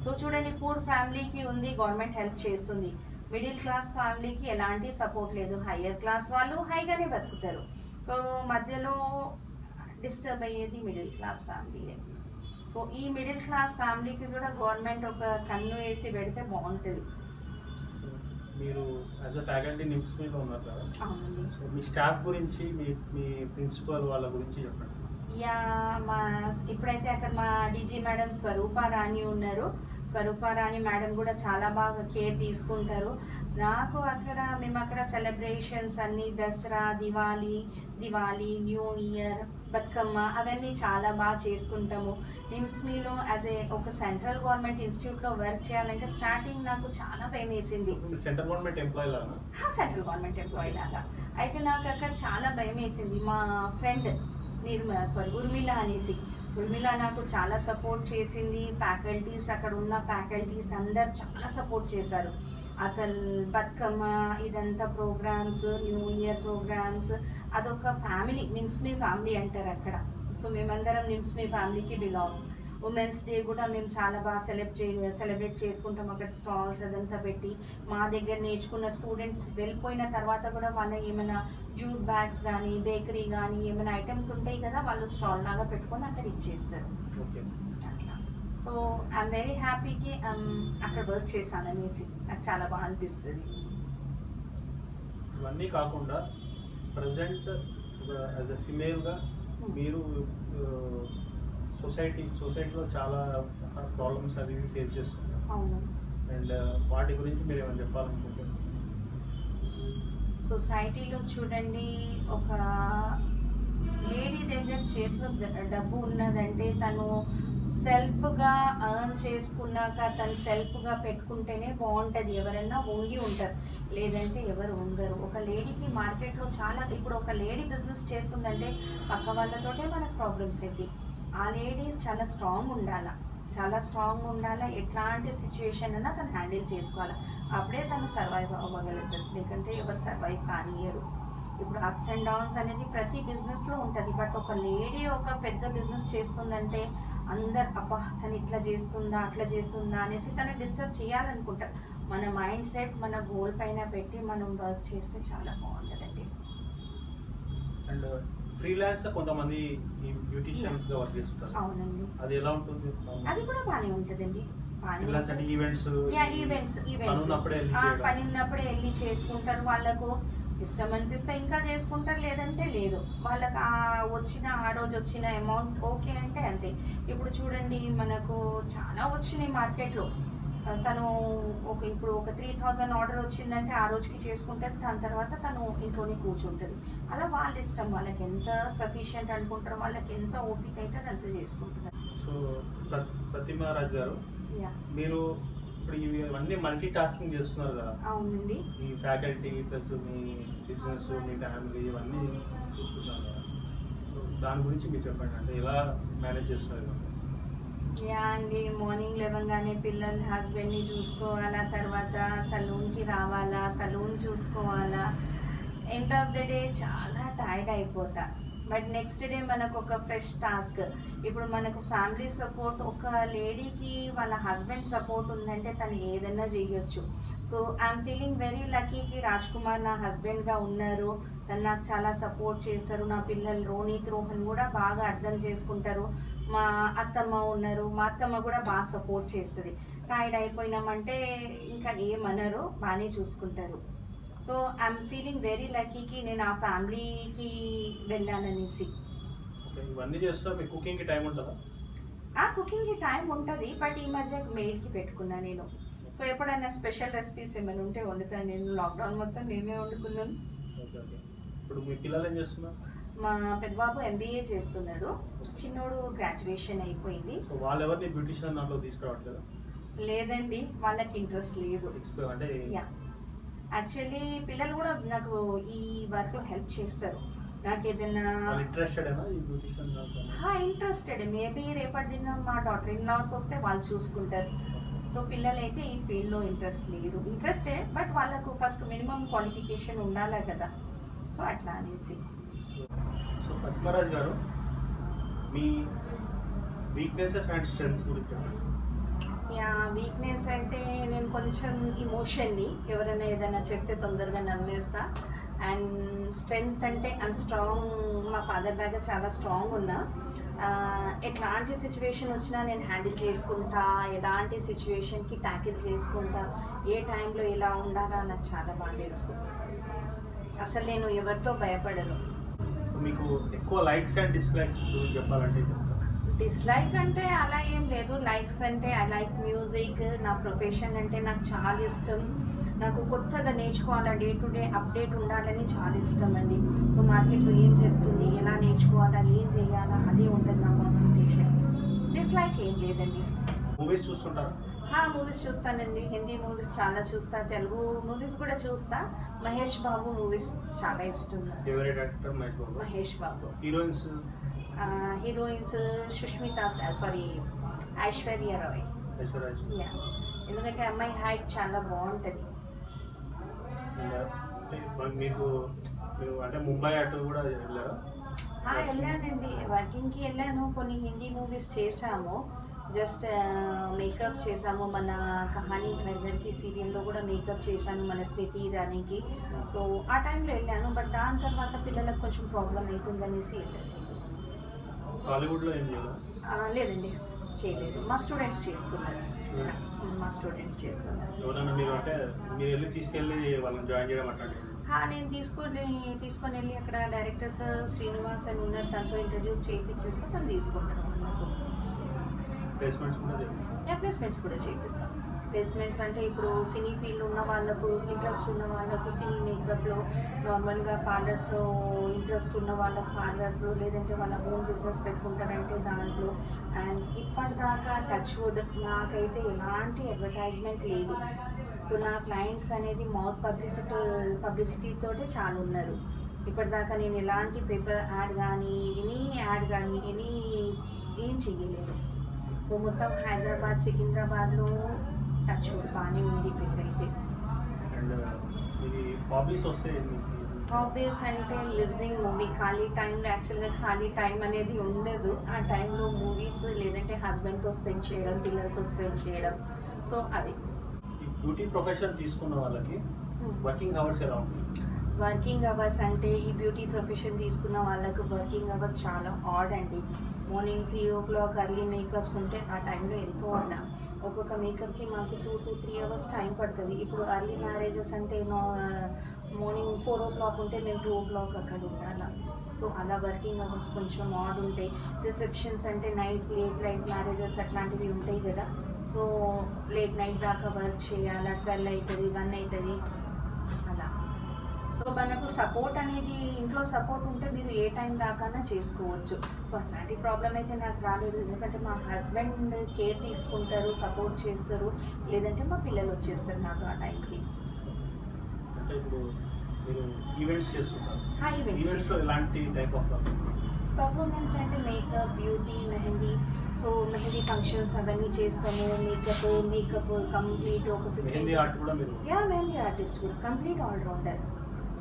సో చూడండి, పూర్ ఫ్యామిలీకి ఉంది, గవర్నమెంట్ హెల్ప్ చేస్తుంది. మిడిల్ క్లాస్ ఫ్యామిలీకి ఎలాంటి సపోర్ట్ లేదు. హయ్యర్ క్లాస్ వాళ్ళు హైగానే బతుకుతారు. సో మధ్యలో డిస్టర్బ్ అయ్యేది మిడిల్ క్లాస్ ఫ్యామిలీయే. సో ఈ మిడిల్ క్లాస్ ఫ్యామిలీకి కూడా గవర్నమెంట్ ఒక కన్ను వేసి పెడితే బాగుంటుంది. మీరు యాజ్ అ ఫ్యాకల్టీ నిమ్స్లో ఉన్నారు కదా, అవునండి. సో మీ స్టాఫ్ గురించి మీ ప్రిన్సిపల్ వాళ్ళ గురించి చెప్పండి. యా, మా ఇప్పుడైతే అక్కడ మా డీజీ మేడం స్వరూపారాణి ఉన్నారు. స్వరూపారాణి మేడం కూడా చాలా బాగా కేర్ తీసుకుంటారు. నాకు మేము అక్కడ సెలబ్రేషన్స్ అన్నీ దసరా, దివాళీ, న్యూ ఇయర్, బతుకమ్మ అవన్నీ చాలా బాగా చేసుకుంటాము. నిమ్స్మీలో ఒక సెంట్రల్ గవర్నమెంట్ ఇన్స్టిట్యూట్లో వర్క్ చేయాలంటే స్టార్టింగ్ నాకు చాలా భయం వేసింది. సెంట్రల్ గవర్నమెంట్ ఎంప్లాయీ లాగా? సెంట్రల్ గవర్నమెంట్ ఎంప్లాయీ లాగా. అయితే నాకు అక్కడ చాలా భయం వేసింది. మా ఫ్రెండ్ ఉర్మిళ అనేసి, ఉర్మిళ నాకు చాలా సపోర్ట్ చేసింది. ఫ్యాకల్టీస్, అక్కడ ఉన్న ఫ్యాకల్టీస్ అందరు చాలా సపోర్ట్ చేశారు. అసలు బతుకమ్మ ఇదంతా ప్రోగ్రామ్స్, న్యూ ఇయర్ ప్రోగ్రామ్స్, అదొక ఫ్యామిలీ, నిమ్స్మీ ఫ్యామిలీ అంటారు అక్కడ. సో మేమందరం నిమ్స్మీ ఫ్యామిలీకి బిలాంగ్. ఉమెన్స్ డే కూడా మేము చాలా బాగా సెలబ్రేట్ చేసుకుంటాం. అక్కడ స్టాల్స్ అదంతా పెట్టి మా దగ్గర నేర్చుకున్న స్టూడెంట్స్ వెళ్ళిపోయిన తర్వాత కూడా వాళ్ళ ఏమైనా జూట్ బ్యాగ్స్ కానీ, బేకరీ కానీ ఏమైనా ఐటమ్స్ ఉంటాయి కదా, వాళ్ళు స్టాల్ లాగా పెట్టుకొని అక్కడ ఇచ్చేస్తారు అట్లా. సో ఐఎమ్ వెరీ హ్యాపీకి అక్కడ వర్క్ చేశాను అనేసి నాకు చాలా బాగా అనిపిస్తుంది. ఇవన్నీ కాకుండా ప్రజెంట్ యాజ్ ఎ ఫిమేల్గా మీరు సొసైటీలో చాలా ప్రాబ్లమ్స్ అవి ఫేస్ చేస్తున్నారు. అవును. అండ్ వాటి గురించి మీరు ఏమైనా చెప్పాలనుకుంటున్నారు? సొసైటీలో చూడండి, ఒక లేడీ దగ్గర చేతిలో డబ్బు ఉన్నదంటే తను సెల్ఫ్గా ఎర్న్ చేసుకున్నాక తను సెల్ఫ్గా పెట్టుకుంటేనే బాగుంటుంది. ఎవరైనా వంగి ఉంటారు, లేదంటే ఎవరు ఉండరు. ఒక లేడీకి మార్కెట్లో చాలా, ఇప్పుడు ఒక లేడీ బిజినెస్ చేస్తుందంటే పక్క వాళ్ళతోటే మనకు ప్రాబ్లమ్స్ అవుతాయి. ఆ లేడీ చాలా స్ట్రాంగ్ ఉండాలా, ఎట్లాంటి సిచ్యువేషన్ అయినా తను హ్యాండిల్ చేసుకోవాలి. అప్పుడే తను సర్వైవ్ అవ్వగలుగుతుంది, లేకంటే ఎవరు సర్వైవ్ కానియరు. ఇప్పుడు అప్స్ అండ్ డౌన్స్ అనేది ప్రతి బిజినెస్లో ఉంటుంది. బట్ ఒక లేడీ ఒక పెద్ద బిజినెస్ చేస్తుందంటే అందరు అబ్బా తను ఇట్లా చేస్తుందా అట్లా చేస్తుందా అనేసి తను డిస్టర్బ్ చేయాలనుకుంటారు. మన మైండ్ సెట్ మన గోల్ పైన పెట్టి మనం వర్క్ చేస్తే చాలా బాగుంటుందండి. అండ్ ఫ్రీలాన్స్ కొంతమంది ఈ బ్యూటిషియన్స్ గా వర్క్ చేస్తుంటారు. అవునండి. అది ఎలా ఉంటుంది? అది కూడా బాగానే ఉంటుందండి. ఫ్రీలాన్స్ అంటే ఈవెంట్స్ పని ఉన్నప్పుడే వెళ్ళి చేసుకుంటారు. వాళ్ళకు ఇష్టం అనిపిస్తే ఇంకా చేసుకుంటారు, లేదంటే లేదు. వాళ్ళకి ఆ రోజు వచ్చిన అమౌంట్ ఓకే అంటే అంతే. ఇప్పుడు చూడండి, మనకు చాలా వచ్చినాయి మార్కెట్లో. తను ఇప్పుడు ఒక 3000 ఆర్డర్ వచ్చిందంటే ఆ రోజుకి చేసుకుంటుంది, దాని తర్వాత తను ఇంట్లోనే కూర్చుంటుంది. అలా వాళ్ళ ఇష్టం, వాళ్ళకి ఎంత సఫిషియంట్ అనుకుంటారో, వాళ్ళకి ఎంత ఓపిక అయితే అంత చేసుకుంటున్నారు. సో ప్రతిమా రాజ్ గారు, మీరు ఇప్పుడు ఇవన్నీ మల్టీ టాస్కింగ్ చేస్తున్నారు కదా? అవునండి. ఈ ఫ్యాకల్టీ ప్లస్ మీ బిజినెస్, మీ ఫ్యామిలీ ఇవన్నీ చూసుకుంటున్నారు కదా, దాని గురించి మీరు చెప్పండి. అంటే ఎలా మేనేజ్ చేస్తున్నారు? అండి, మార్నింగ్ లేవగానే పిల్లల హస్బెండ్ని చూసుకోవాలా, తర్వాత సలూన్కి రావాలా, సలూన్ చూసుకోవాలా. ఎండ్ ఆఫ్ ద డే చాలా టైర్డ్ అయిపోతా. బట్ నెక్స్ట్ డే మనకు ఒక ఫ్రెష్ టాస్క్. ఇప్పుడు మనకు ఫ్యామిలీ సపోర్ట్, ఒక లేడీకి వాళ్ళ హస్బెండ్ సపోర్ట్ ఉందంటే తను ఏదైనా చేయొచ్చు. సో ఐఎమ్ ఫీలింగ్ వెరీ లక్కీకి రాజ్ కుమార్ నా హస్బెండ్గా ఉన్నారు. తను నాకు చాలా సపోర్ట్ చేస్తారు. నా పిల్లలు రోనీత్, రోహన్ కూడా బాగా అర్థం చేసుకుంటారు. మా అత్తమ్మ ఉన్నారు, మా అత్తమ్మ కూడా బాగా సపోర్ట్ చేస్తుంది. టైర్డ్ అయిపోయినామంటే ఇంకా ఏమనరు, బాగానే చూసుకుంటారు. సో ఐఎమ్ ఫీలింగ్ వెరీ లక్కీకి నేను ఆ ఫ్యామిలీకి వెళ్ళాననేసి. ఇవన్నీ చేస్తా. మీ కుకింగ్కి టైం ఉంటుందా? కుకింగ్కి టైం ఉంటుంది, బట్ ఈ మధ్య మెయిడ్కి పెట్టుకున్నా నేను. సో ఎప్పుడైనా స్పెషల్ రెసిపీస్ ఏమైనా ఉంటే వండుతాను. నేను లాక్డౌన్ మొత్తం నేనే వండుకున్నాను. ఇప్పుడు మీ పిల్లలు ఏం చేస్తున్నారు? మా పెద్దబాబు MBA చేస్తున్నాడు, చిన్నోడు గ్రాడ్యుయేషన్ అయిపోయింది. సో వాళ్ళు ఎవరిని బ్యూటిషియన్ దాంట్లో తీసుకురావట్లేదు? లేదండి, వాళ్ళకి ఇంట్రెస్ట్ లేదు. అంటే యాక్చువల్లీ పిల్లలు కూడా నాకు ఈ వర్క్లో హెల్ప్ చేస్తారు. నాకు ఏదైనా ఇంట్రెస్టెడ్, మేబీ రేపటి దిన మా డాటర్ ఇన్ లాస్ వస్తే వాళ్ళు చూసుకుంటారు. సో పిల్లలైతే ఈ ఫీల్డ్లో ఇంట్రెస్టెడ్, బట్ వాళ్ళకు ఫస్ట్ మినిమం క్వాలిఫికేషన్ ఉండాలి కదా. సో అట్లా అనేసి. సో పద్మరాజ్ గారు, మీ వీక్నెసెస్ అండ్ స్ట్రెంగ్స్ గురించి? వీక్నెస్ అయితే నేను కొంచెం ఇమోషన్ని, ఎవరైనా ఏదైనా చెప్తే తొందరగా నమ్మేస్తా. అండ్ స్ట్రెంగ్త్ అంటే ఐమ్ స్ట్రాంగ్, మా ఫాదర్ దగ్గర చాలా స్ట్రాంగ్ ఉన్నా. ఎట్లాంటి సిచ్యువేషన్ వచ్చినా నేను హ్యాండిల్ చేసుకుంటా, ఎలాంటి సిచ్యువేషన్కి ట్యాకిల్ చేసుకుంటా, ఏ టైంలో ఎలా ఉండాలా నాకు చాలా బాగా తెలుసు. అసలు నేను ఎవరితో భయపడను. మీకు ఎక్కువ లైక్స్ అండ్ డిస్లైక్స్ చెప్పాలంటే డిస్లైక్ అంటే అలా ఏం లేదు. లైక్స్ అంటే ఐ లైక్ మ్యూజిక్. నా ప్రొఫెషన్ అంటే నాకు చాలా ఇష్టం. నాకు కొత్తగా నేర్చుకోవాలా, డే టు డే అప్డేట్ ఉండాలని చాలా ఇష్టం అండి. సో మార్కెట్లో ఏం జరుగుతుంది, ఎలా నేర్చుకోవాలా, ఏం చేయాలా, అదే ఉంటుంది నా కాన్సన్ట్రేషన్. డిస్లైక్ ఏం లేదండి. మూవీస్ చూస్తుంటారా? మూవీస్ చూస్తానండి. హిందీ మూవీస్ చాలా చూస్తా, తెలుగు మూవీస్ కూడా చూస్తా. మహేష్ బాబు మూవీస్ చాలా ఇష్టం. Favourite actor Mahesh Babu. Heroines heroines Aishwarya Rai. Yeah, ఎందుకంటే అమ్మాయి హైట్ చాలా బాగుంటుంది. మీకు అంటే ముంబై అటు కూడా వెళ్ళారా? వెళ్ళానండి, వర్కింగ్కి వెళ్ళాను. కొన్ని హిందీ మూవీస్ చేశాము, జస్ట్ మేకప్ చేసాము. మన కహానీ ఘర్ ఘర్కి సీరియల్లో కూడా మేకప్ చేశాను, మన స్మృతి ఇరానీకి. సో ఆ టైంలో వెళ్ళాను. బట్ దాని తర్వాత పిల్లలకు కొంచెం ప్రాబ్లం అవుతుందనేసి వెళ్ళాను. హాలీవుడ్లో ఏం చేయాలి? లేదండి, చేయలేదు. మా స్టూడెంట్స్ చేస్తున్నారు. ఎవరైనా మీరు అంటే మీరు వెళ్ళి తీసుకెళ్ళి వాళ్ళని జాయిన్ చేయడం అట్లాంటి? నేను తీసుకొని వెళ్ళి అక్కడ డైరెక్టర్స్ శ్రీనివాస్ అని ఉన్నారు, తనతో ఇంట్రడ్యూస్ చేయించేస్తే తను తీసుకుంటాను. నాకు ప్లేస్మెంట్స్ కూడా చేపిస్తాం. ప్లేస్మెంట్స్ అంటే ఇప్పుడు సినీ ఫీల్డ్ ఉన్న వాళ్ళకు, ఇంట్రెస్ట్ ఉన్న వాళ్ళకు సినీ మేకప్లో, నార్మల్గా పార్లర్స్లో ఇంట్రెస్ట్ ఉన్న వాళ్ళకు పార్లర్స్లో, లేదంటే వాళ్ళ ఓన్ బిజినెస్ పెట్టుకుంటారంటే దాంట్లో. అండ్ ఇప్పటిదాకా టచ్ వుడ్ నాకైతే ఎలాంటి అడ్వర్టైజ్మెంట్ లేదు. సో నా క్లయింట్స్ అనేది మౌత్ పబ్లిసిటీతోటే చాలా ఉన్నారు. ఇప్పటిదాకా నేను ఎలాంటి పేపర్ యాడ్ కానీ ఎనీ ఏం చెయ్యలేదు. సో మొత్తం హైదరాబాద్, సికింద్రాబాద్లో టచ్ బాగానే ఉంది పేరైతే. హాబీస్ అంటే లిజనింగ్ మూవీ. ఖాళీ టైంలో యాక్చువల్గా ఖాళీ టైం అనేది ఉండదు. ఆ టైంలో మూవీస్, లేదంటే హస్బెండ్తో స్పెండ్ చేయడం, పిల్లలతో స్పెండ్ చేయడం. సో అది. బ్యూటీ ప్రొఫెషన్ తీసుకున్న వాళ్ళకి వర్కింగ్ అవర్స్ ఎలా ఉంటుంది? వర్కింగ్ అవర్స్ అంటే ఈ బ్యూటీ ప్రొఫెషన్ తీసుకున్న వాళ్ళకు వర్కింగ్ అవర్స్ చాలా ఆడ్ అండి. మార్నింగ్ 3 o'clock అర్లీ మేకప్స్ ఉంటే ఆ టైంలో వెళ్ళిపోవాలా. ఒక్కొక్క మేకప్కి మాకు 2 to 3 hours టైం పడుతుంది. ఇప్పుడు అర్లీ మ్యారేజెస్ అంటే మార్నింగ్ 4 o'clock ఉంటే మేము 2 o'clock అక్కడ ఉండాలా. సో అలా వర్కింగ్ అవర్స్ కొంచెం ఆడ్ ఉంటాయి. రిసెప్షన్స్ అంటే లేట్ నైట్ మ్యారేజెస్ అట్లాంటివి ఉంటాయి కదా. సో లేట్ నైట్ దాకా వర్క్ చేయాలా, 12 అవుతుంది, 1 అవుతుంది అలా. సో మనకు సపోర్ట్ అనేది, ఇంట్లో సపోర్ట్ ఉంటే మీరు ఏ టైం దాకా చేసుకోవచ్చు. సో అట్లాంటి ప్రాబ్లం అయితే నాకు రాలేదు, ఎందుకంటే మా హస్బెండ్ కేర్ తీసుకుంటారు, సపోర్ట్ చేస్తారు, లేదంటే మా పిల్లలు వచ్చేస్తారు నాతో ఆ టైంకి. అంటే ఇప్పుడు మీరు ఈవెంట్స్ చేస్తుంటారు? ఈవెంట్స్ ఎలాంటి టైప్ ఆఫ్ పర్ఫార్మెన్స్ అంటే makeup, beauty, mehndi. So mehndi functions అవన్నీ చేస్తాము. మేకప్ కంప్లీట్ ఒక 15. మెహందీ ఆర్ట్ కూడా మీరు? మెహందీ ఆర్టిస్ట్ కూడా, కంప్లీట్ ఆల్రౌండర్.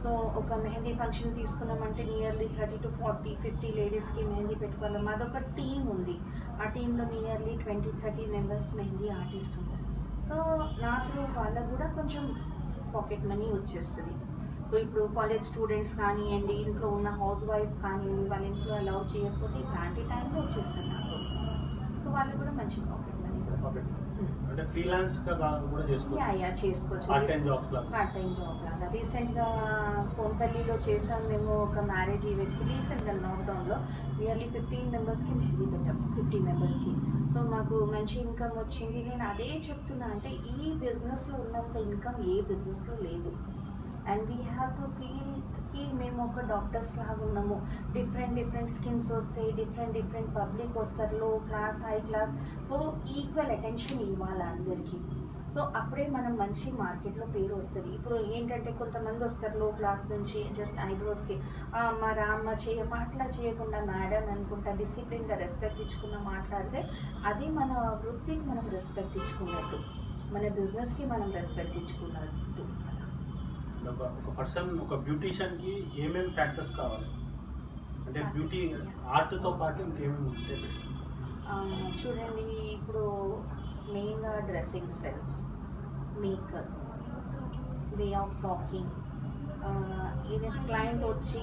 సో ఒక మెహందీ ఫంక్షన్ తీసుకున్నామంటే నియర్లీ 30 to 40, 50 లేడీస్కి మెహందీ పెట్టుకోవాలి. మాదొక టీమ్ ఉంది. ఆ టీంలో నియర్లీ 20-30 మెంబర్స్ మెహందీ ఆర్టిస్ట్ ఉన్నారు. సో నా త్రూ వాళ్ళకు కూడా కొంచెం పాకెట్ మనీ వచ్చేస్తుంది. సో ఇప్పుడు కాలేజ్ స్టూడెంట్స్ కానివ్వండి, ఇంట్లో ఉన్న హౌస్ వైఫ్ కానివ్వండి, వాళ్ళ ఇంట్లో అలౌ చేయకపోతే ఇలాంటి టైంలో వచ్చేస్తుంది నాకు. సో వాళ్ళకు కూడా మంచి పాకెట్ మనీ. అంటే ఫ్రీలాన్స్ గా కూడా చేసుకోవచ్చు. పార్ట్ టైం జాబ్ లాగా. రీసెంట్గా కోంపల్లిలో చేసాం మేము ఒక మ్యారేజ్ ఈవెంట్కి. రీసెంట్గా లాక్డౌన్లో నియర్లీ 15 మెంబర్స్కి మెహందీ పెట్టాం, 50 మెంబర్స్కి. సో మాకు మంచి ఇన్కమ్ వచ్చింది. నేను అదే చెప్తున్నా, అంటే ఈ బిజినెస్లో ఉన్నంత ఇన్కమ్ ఏ బిజినెస్లో లేదు. And we have to feel కి మేము ఒక డాక్టర్స్ లాగా ఉన్నాము. డిఫరెంట్ స్కిన్స్ వస్తాయి, డిఫరెంట్ పబ్లిక్ వస్తారు, లో class, high class. So equal attention ఇవ్వాలి అందరికీ. సో అప్పుడే మనం మంచి మార్కెట్లో పేరు వస్తుంది. ఇప్పుడు ఏంటంటే కొంతమంది వస్తారు లో క్లాస్ నుంచి, జస్ట్ ఐబ్రోస్కి మా రామ్మ చేయమ్మ అట్లా చేయకుండా మేడం అనుకుంటా డిసిప్లిన్గా రెస్పెక్ట్ ఇచ్చుకున్న మాట్లాడితే అది మన వృత్తికి మనం రెస్పెక్ట్ ఇచ్చుకున్నట్టు, మన బిజినెస్కి మనం రెస్పెక్ట్ ఇచ్చుకున్నట్టు. ఒక పర్సన్, ఒక బ్యూటీషియన్కి ఏమేమి ఫ్యాక్టర్స్ కావాలి? అంటే బ్యూటీ ఆర్ట్తో పాటు ఇంకేమేమి ఉంటాయి? చూడండి, ఇప్పుడు మెయిన్గా dressing sense, makeup, way of talking, ఇది క్లయింట్ వచ్చి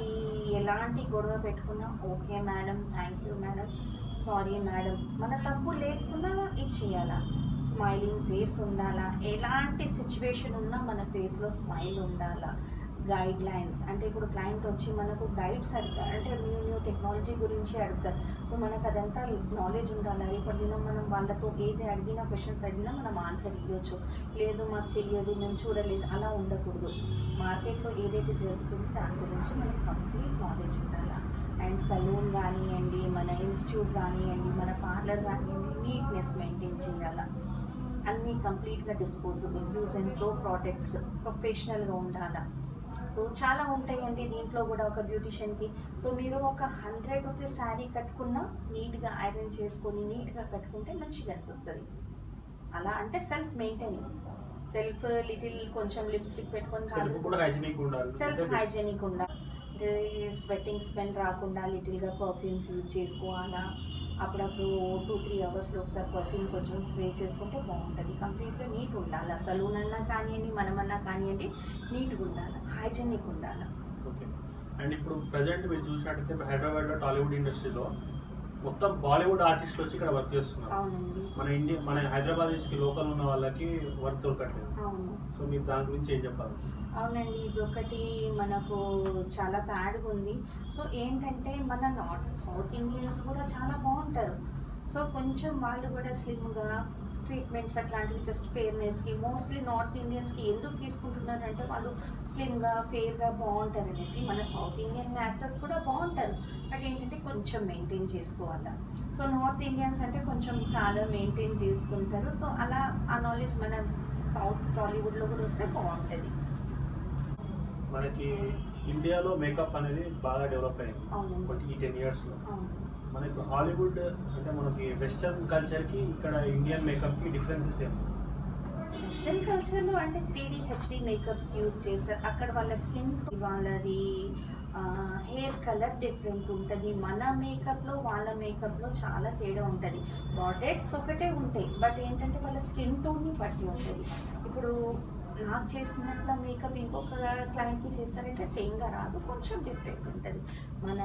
ఎలాంటి గొడవ పెట్టుకున్నా okay madam, thank you madam, sorry madam, మన తప్పు లేకుండా ఇచ్చేయాలా. స్మైలింగ్ ఫేస్ ఉండాలా, ఎలాంటి సిచ్యువేషన్ ఉన్నా మన ఫేస్లో స్మైల్ ఉండాలా. గైడ్ లైన్స్ అంటే ఇప్పుడు క్లయింట్ వచ్చి మనకు గైడ్స్ అడుగుతారు, అంటే న్యూ టెక్నాలజీ గురించి అడుగుతారు. సో మనకు అదంతా నాలెడ్జ్ ఉండాలి. రేపటి దినం మనం వాళ్ళతో ఏది అడిగినా, క్వశ్చన్స్ అడిగినా మనం ఆన్సర్ ఇవ్వచ్చు. లేదు మాకు తెలియదు, మేము చూడలేదు, అలా ఉండకూడదు. మార్కెట్లో ఏదైతే జరుగుతుందో దాని గురించి మనకు కంప్లీట్ నాలెడ్జ్ ఉండాలి. అండ్ సలూన్ కానివ్వండి, మన ఇన్స్టిట్యూట్ కానివ్వండి, మన పార్లర్ కానివ్వండి, నీట్నెస్ మెయింటైన్ చేయాలి. అన్నీ కంప్లీట్గా disposable, use and throw products, ప్రొఫెషనల్గా ఉండాలి. సో చాలా ఉంటాయండి దీంట్లో కూడా ఒక బ్యూటిషియన్కి. సో మీరు ఒక 100 రూపీస్ శారీ కట్టుకున్నా నీట్గా ఐరన్ చేసుకొని నీట్గా కట్టుకుంటే మంచిగా అనిపిస్తుంది. అలా అంటే సెల్ఫ్ మెయింటైనింగ్, సెల్ఫ్ లిటిల్ కొంచెం లిప్స్టిక్ పెట్టుకొని సెల్ఫ్ హైజీనిక్ ఉండాలి. స్వెట్టింగ్ స్మెల్ రాకుండా లిటిల్గా పర్ఫ్యూమ్స్ యూజ్ చేసుకోవాలా. అప్పుడప్పుడు 2-3 అవర్స్లో ఒకసారి పర్ఫ్యూమ్ కొంచెం స్ప్రే చేసుకుంటే బాగుంటుంది. కంప్లీట్గా నీట్ ఉండాలి. సలూన్ అన్నా కానివ్వండి, మనమన్నా కానివ్వండి, నీట్గా ఉండాలి, హైజీనిక్ ఉండాలి. ఓకే. అండ్ ఇప్పుడు ప్రజెంట్ మీరు చూసినట్టయితే హైదరాబాద్లో టాలీవుడ్ ఇండస్ట్రీలో మొత్తం బాలీవుడ్ ఆర్టిస్టులు వచ్చి ఇక్కడ వర్క్ చేస్తున్నారు. అవునండి. మన హైదరాబాద్కి లోకల్ ఉన్న వాళ్ళకి వర్క్ దొరకట్లేదు. అవును. సో మీరు దాని గురించి ఏం చెప్పాలి? అవునండి, ఇదొకటి మనకు చాలా బ్యాడ్గా ఉంది. సో ఏంటంటే మన సౌత్ ఇండియన్స్ కూడా చాలా బాగుంటారు. సో కొంచెం వాళ్ళు కూడా స్లిమ్గా ట్రీట్మెంట్స్ అట్లాంటివి జస్ట్ ఫేర్నెస్కి, మోస్ట్లీ నార్త్ ఇండియన్స్కి ఎందుకు తీసుకుంటున్నారంటే వాళ్ళు స్లిమ్గా ఫేర్గా బాగుంటారు అనేసి. మన సౌత్ ఇండియన్ యాక్టర్స్ కూడా బాగుంటారు, బట్ ఏంటంటే కొంచెం మెయింటైన్ చేసుకోవాలి. సో నార్త్ ఇండియన్స్ అంటే కొంచెం చాలా మెయింటైన్ చేసుకుంటారు. సో అలా ఆ నాలెడ్జ్ మన సౌత్ టాలీవుడ్లో కూడా వస్తే బాగుంటుంది. మనకి ఇండియాలో మేకప్ అనేది బాగా డెవలప్ అయింది. అవునండి. ఈ 10 ఇయర్స్లో. అవును. మనకి హాలీవుడ్ అంటే మనకి వెస్టర్న్ కల్చర్కి ఇక్కడ ఇండియన్ మేకప్కి డిఫరెన్సెస్ ఏమి? వెస్టర్న్ కల్చర్లో అంటే 3D HD మేకప్స్ యూజ్ చేస్తారు. అక్కడ వాళ్ళ స్కిన్, వాళ్ళది హెయిర్ కలర్ డిఫరెంట్ ఉంటుంది. మన మేకప్లో వాళ్ళ మేకప్లో చాలా తేడా ఉంటుంది. ప్రోడక్ట్స్ ఒకటే ఉంటాయి, బట్ ఏంటంటే వాళ్ళ స్కిన్ టోన్ని బట్టి ఉంటుంది. ఇప్పుడు నాకు చేసినట్ల మేకప్ ఇంకొక క్లయింట్కి చేస్తారంటే సేమ్గా రాదు, కొంచెం డిఫరెంట్ ఉంటుంది. మన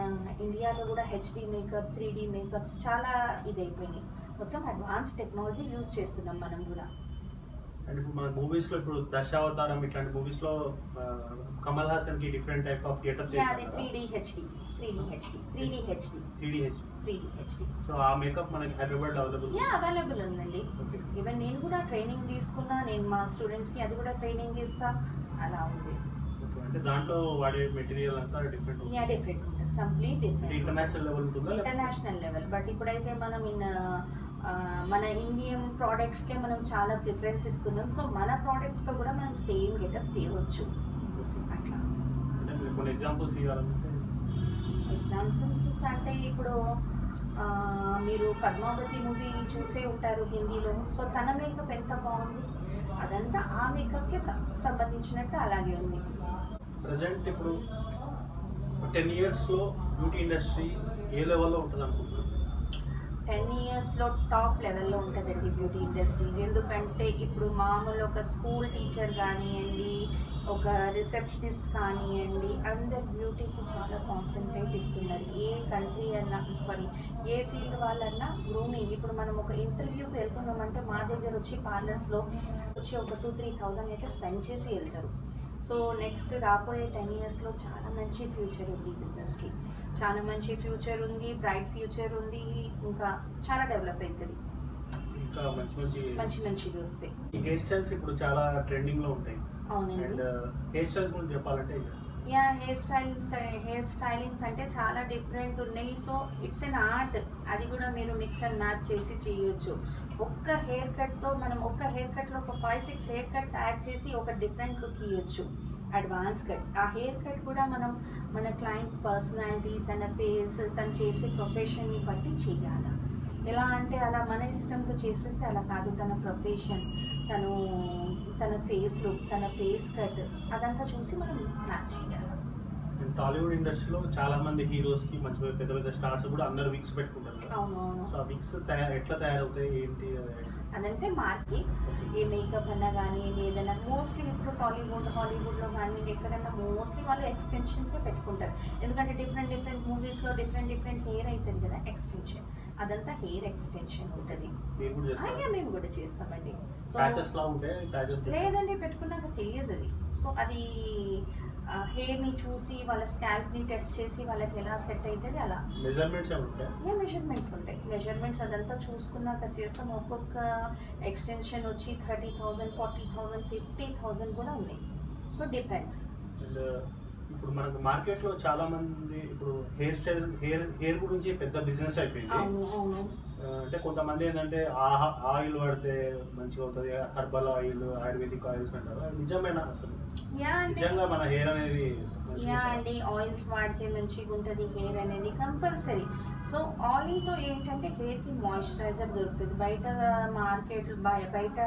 ఇండియాలో కూడా HD మేకప్, 3D మేకప్స్ చాలా ఇదైపోయినాయి. మొత్తం అడ్వాన్స్ టెక్నాలజీ యూజ్ చేస్తున్నాం మనం కూడా. అండ్ ఇప్పుడు మన మూవీస్లో ఇప్పుడు దశావతారం ఇట్లాంటి మూవీస్లో కమల్ హాసన్కి డిఫరెంట్ టైప్ ఆఫ్ గెటప్ అది 3D HD. సో ఆ మేకప్ మనకి హైదరాబాద్లో అవైలబుల్ ఉందండి. ఈవెన్ నేను కూడా ట్రైనింగ్ తీసుకున్నా, నేను మా స్టూడెంట్స్కి అది కూడా ట్రైనింగ్ ఇస్తా, అలా ఉంది. అంటే దాంట్లో వాడే మెటీరియల్ అంతా డిఫరెంట్ ఉంటుంది, కంప్లీట్ డిఫరెంట్. ఇంటర్నేషనల్ లెవెల్ ఉంటుందా? International level. బట్ ఇప్పుడైతే మనం మన ఇండియన్ ప్రోడక్ట్స్కే మనం చాలా ప్రిఫరెన్స్ ఇస్తున్నాం. సో మన ప్రోడక్ట్స్తో కూడా మనం సేమ్ గెటప్ తేవచ్చు. అట్లా కొన్ని ఎగ్జాంపుల్స్ ఇవ్వాలంటే ఎగ్జాంపుల్స్ అంటే ఇప్పుడు మీరు పద్మావతి మూవీ చూసే ఉంటారు హిందీలో. సో తన మేకప్ ఎంత బాగుంది, అదంతా ఆ మేకప్కి సంబంధించినట్టు అలాగే ఉంది. ప్రజెంట్ ఇప్పుడు 10 ఇయర్స్లో బ్యూటీ ఇండస్ట్రీ ఏ లెవెల్లో ఉంటుంది అనుకుంటున్నాను? 10 ఇయర్స్లో టాప్ లెవెల్లో ఉంటుందండి బ్యూటీ ఇండస్ట్రీ. ఎందుకంటే ఇప్పుడు మామూలు ఒక స్కూల్ టీచర్ కానివ్వండి, ఒక రిసెప్షనిస్ట్ కానివ్వండి, అందరు బ్యూటీకి చాలా కాన్సన్ట్రేట్ ఇస్తున్నారు. ఏ కంట్రీ అన్నా, ఏ ఫీల్డ్ వాళ్ళన్నా గ్రూమింగ్. ఇప్పుడు మనం ఒక ఇంటర్వ్యూకి వెళ్తున్నామంటే మా దగ్గర వచ్చి పార్లర్స్లో వచ్చి ఒక 2-3 thousand అయితే స్పెండ్ చేసి వెళ్తారు. సో నెక్స్ట్ రాబోయే 10 ఇయర్స్లో చాలా మంచి ఫ్యూచర్ ఉంది ఈ బిజినెస్కి. చాలా మంచి ఫ్యూచర్ ఉంది, బ్రైట్ ఫ్యూచర్ ఉంది, ఇంకా చాలా డెవలప్ అవుతుంది. ఇంకా మంచి మంచివి వస్తాయి. ఈ హెయిర్ స్టైల్స్ ఇప్పుడు చాలా ట్రెండింగ్లో ఉంటాయి. అవునండి. అండ్ హెయిర్ స్టైల్స్ గురించి చెప్పాలంటే హెయిర్ స్టైలింగ్స్ అంటే చాలా డిఫరెంట్ ఉన్నాయి. So it's an art. అది కూడా మీరు మిక్స్ అండ్ మ్యాచ్ చేసి చేయొచ్చు. ఒక్క హెయిర్ కట్తో మనం ఒక్క హెయిర్ కట్లో ఒక 5-6 హెయిర్ కట్స్ యాడ్ చేసి ఒక డిఫరెంట్ లుక్ ఇవ్వచ్చు. Advance cuts. ఆ హెయిర్ కట్ కూడా మనం మన క్లయింట్ పర్సనాలిటీ, తన ఫేస్, తను చేసే ప్రొఫెషన్ని బట్టి చేయాలి. ఎలా అంటే అలా మన ఇష్టంతో చేసేస్తే అలా కాదు. తన ప్రొఫెషన్, తన ఫేస్ లుక్, తన ఫేస్ కట్, అదంతా చూసి మనం మ్యాచ్ చేయాలి. టాలీవుడ్ ఇండస్ట్రీలో చాలా మంది హీరోస్కి మంచి పెద్ద స్టార్స్ కూడా అందరు విక్స్ పెట్టుకుంటారు. కదా. అవును. సో ఆ విగ్స్ ఎట్లా తయారవుతాయి ఏంటి? అదంటే మార్కి ఏ మేకప్ అన్నా కానీ ఏదైనా మోస్ట్లీ ఇప్పుడు హాలీవుడ్లో కానీ ఎక్కడైనా మోస్ట్లీ వాళ్ళు ఎక్స్టెన్షన్సే పెట్టుకుంటారు. ఎందుకంటే డిఫరెంట్ మూవీస్లో డిఫరెంట్ హెయిర్ అవుతుంది కదా ఎక్స్టెన్షన్, అదంతా హెయిర్ ఎక్స్టెన్షన్ ఉంటుంది. మీరు కూడా చేస్తారా? అయ్యా మేము కూడా చేస్తామండి. సో ప్యాచెస్ లా ఉంటాయి, ప్యాచెస్ లేదండి పెట్టుకున్నాక తెలియదు అది. సో అది హెయిర్ని చూసి వాళ్ళ స్కాల్ప్ని టెస్ట్ చేసి వాళ్ళకి ఎలా సెట్ అవుతుంది అలా మెజర్మెంట్స్ ఉంటాయి. మెజర్మెంట్స్ ఉంటాయి. మెజర్మెంట్స్ అదంతా చూసుకున్నాక చేస్తాం. ఒక్కొక్క ఎక్స్టెన్షన్ వచ్చి 30,000, 40,000, 50,000 కూడా ఉన్నాయి. So depends. అండ్ ఇప్పుడు మనకు మార్కెట్లో చాలా మంది ఇప్పుడు హెయిర్ స్టైల్ హెయిర్ గురించి పెద్ద బిజినెస్ అయిపోయింది. అవును. అంటే కొంతమంది ఏంటంటే ఆయిల్ వాడితే మంచిగా అవుతుంది, హెర్బల్ ఆయిల్, ఆయుర్వేదిక్ ఆయిల్స్ అంటారు. అది నిజమేనా అసలు? నిజంగా మన హెయిర్ అనేది అండి ఆయిల్స్ వాడితే మంచిగా ఉంటుంది హెయిర్ అనేది కంపల్సరీ. సో ఆయిల్తో ఏంటంటే హెయిర్కి మాయిశ్చరైజర్ దొరుకుతుంది. బయట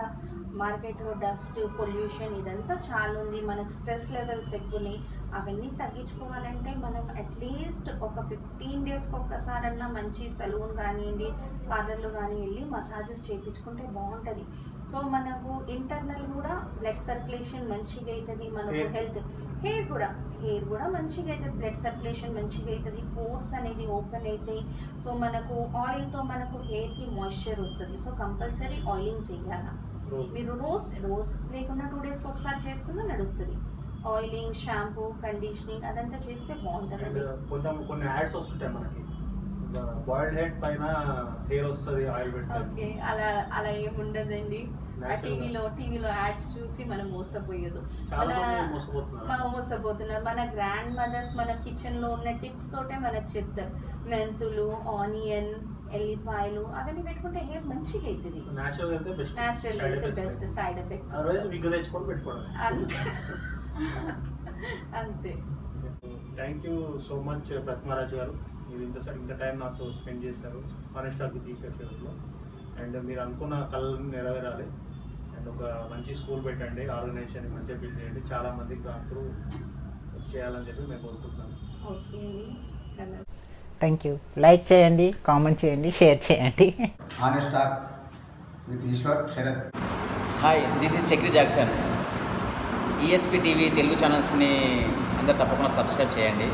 మార్కెట్లో డస్ట్, పొల్యూషన్ ఇదంతా చాలా ఉంది. మనకు స్ట్రెస్ లెవెల్స్ ఎక్కువని అవన్నీ తగ్గించుకోవాలంటే మనం అట్లీస్ట్ ఒక 15 డేస్కి ఒక్కసారన్నా మంచి సలూన్ కానివ్వండి, పార్లర్లో కానీ వెళ్ళి మసాజెస్ చేయించుకుంటే బాగుంటుంది. సో మనకు ఇంటర్నల్ కూడా బ్లడ్ సర్క్యులేషన్ మంచిగా అవుతుంది. మనకు హెయిర్ కూడా మంచిగా అవుతుంది. బ్లడ్ సర్క్యులేషన్ మంచిగా అవుతుంది. పోర్స్ అనేది ఓపెన్ అవుతాయి. సో మనకు ఆయిల్తో మనకు హెయిర్కి మాయిశ్చర్ వస్తుంది. సో కంపల్సరీ ఆయిలింగ్ చేయాలి. మీరు రోజు లేకుండా 2 డేస్కి ఒకసారి చేసుకున్నా నడుస్తుంది. ఆయిలింగ్, షాంపూ, కండిషనింగ్ అదంతా చేస్తే బాగుంటుంది. కొన్ని యాడ్స్ వస్తుంటాయి మనకి, బాయిల్డ్ హెడ్ పైన హెయిర్ వస్తుంది ఆయిల్ పెడితే. ఓకే, అలా ఏముండదండి. టీవీలో యాడ్స్ చూసి మనం మోసపోయేది. మోసపోతున్నారు. మన గ్రాండ్ మదర్స్ మన కిచెన్లో ఉన్న టిప్స్ తోటే మనకు చెప్తారు. మెంతులు, ఆనియన్, ఎల్లిపాయలు అవన్నీ పెట్టుకుంటే హెయిర్ మంచిగా అవుతుంది. న్యాచురల్ అయితే బెస్ట్. సైడ్ ఎఫెక్ట్స్ అంతే. థ్యాంక్ యూ సో మచ్ ప్రతిమారాజు గారు. మీరు ఇంత టైం నాతో స్పెండ్ చేశారు హానెస్ట్ టాక్ విత్ ఈశ్వర్ షోలో. అండ్ మీరు అనుకున్న కళలను నెరవేరాలి. అండ్ ఒక మంచి స్కూల్ పెట్టండి, ఆర్గనైజేషన్ మంచిగా బిల్డ్ చేయండి, చాలా మందికి దాంట్లో చేయాలని చెప్పి మేము కోరుకుంటున్నాం. Okay, thank you. లైక్ చేయండి, కామెంట్ చేయండి, షేర్ చేయండి. Honest talk with Eshwar Sharath. Hi, this is Chakri Jackson. ESP TV Telugu ఛానల్స్ని అందరు తప్పకుండా సబ్స్క్రైబ్ చేయండి.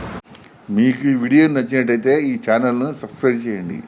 మీకు ఈ వీడియో నచ్చినట్టయితే ఈ ఛానల్ను సబ్స్క్రైబ్ చేయండి.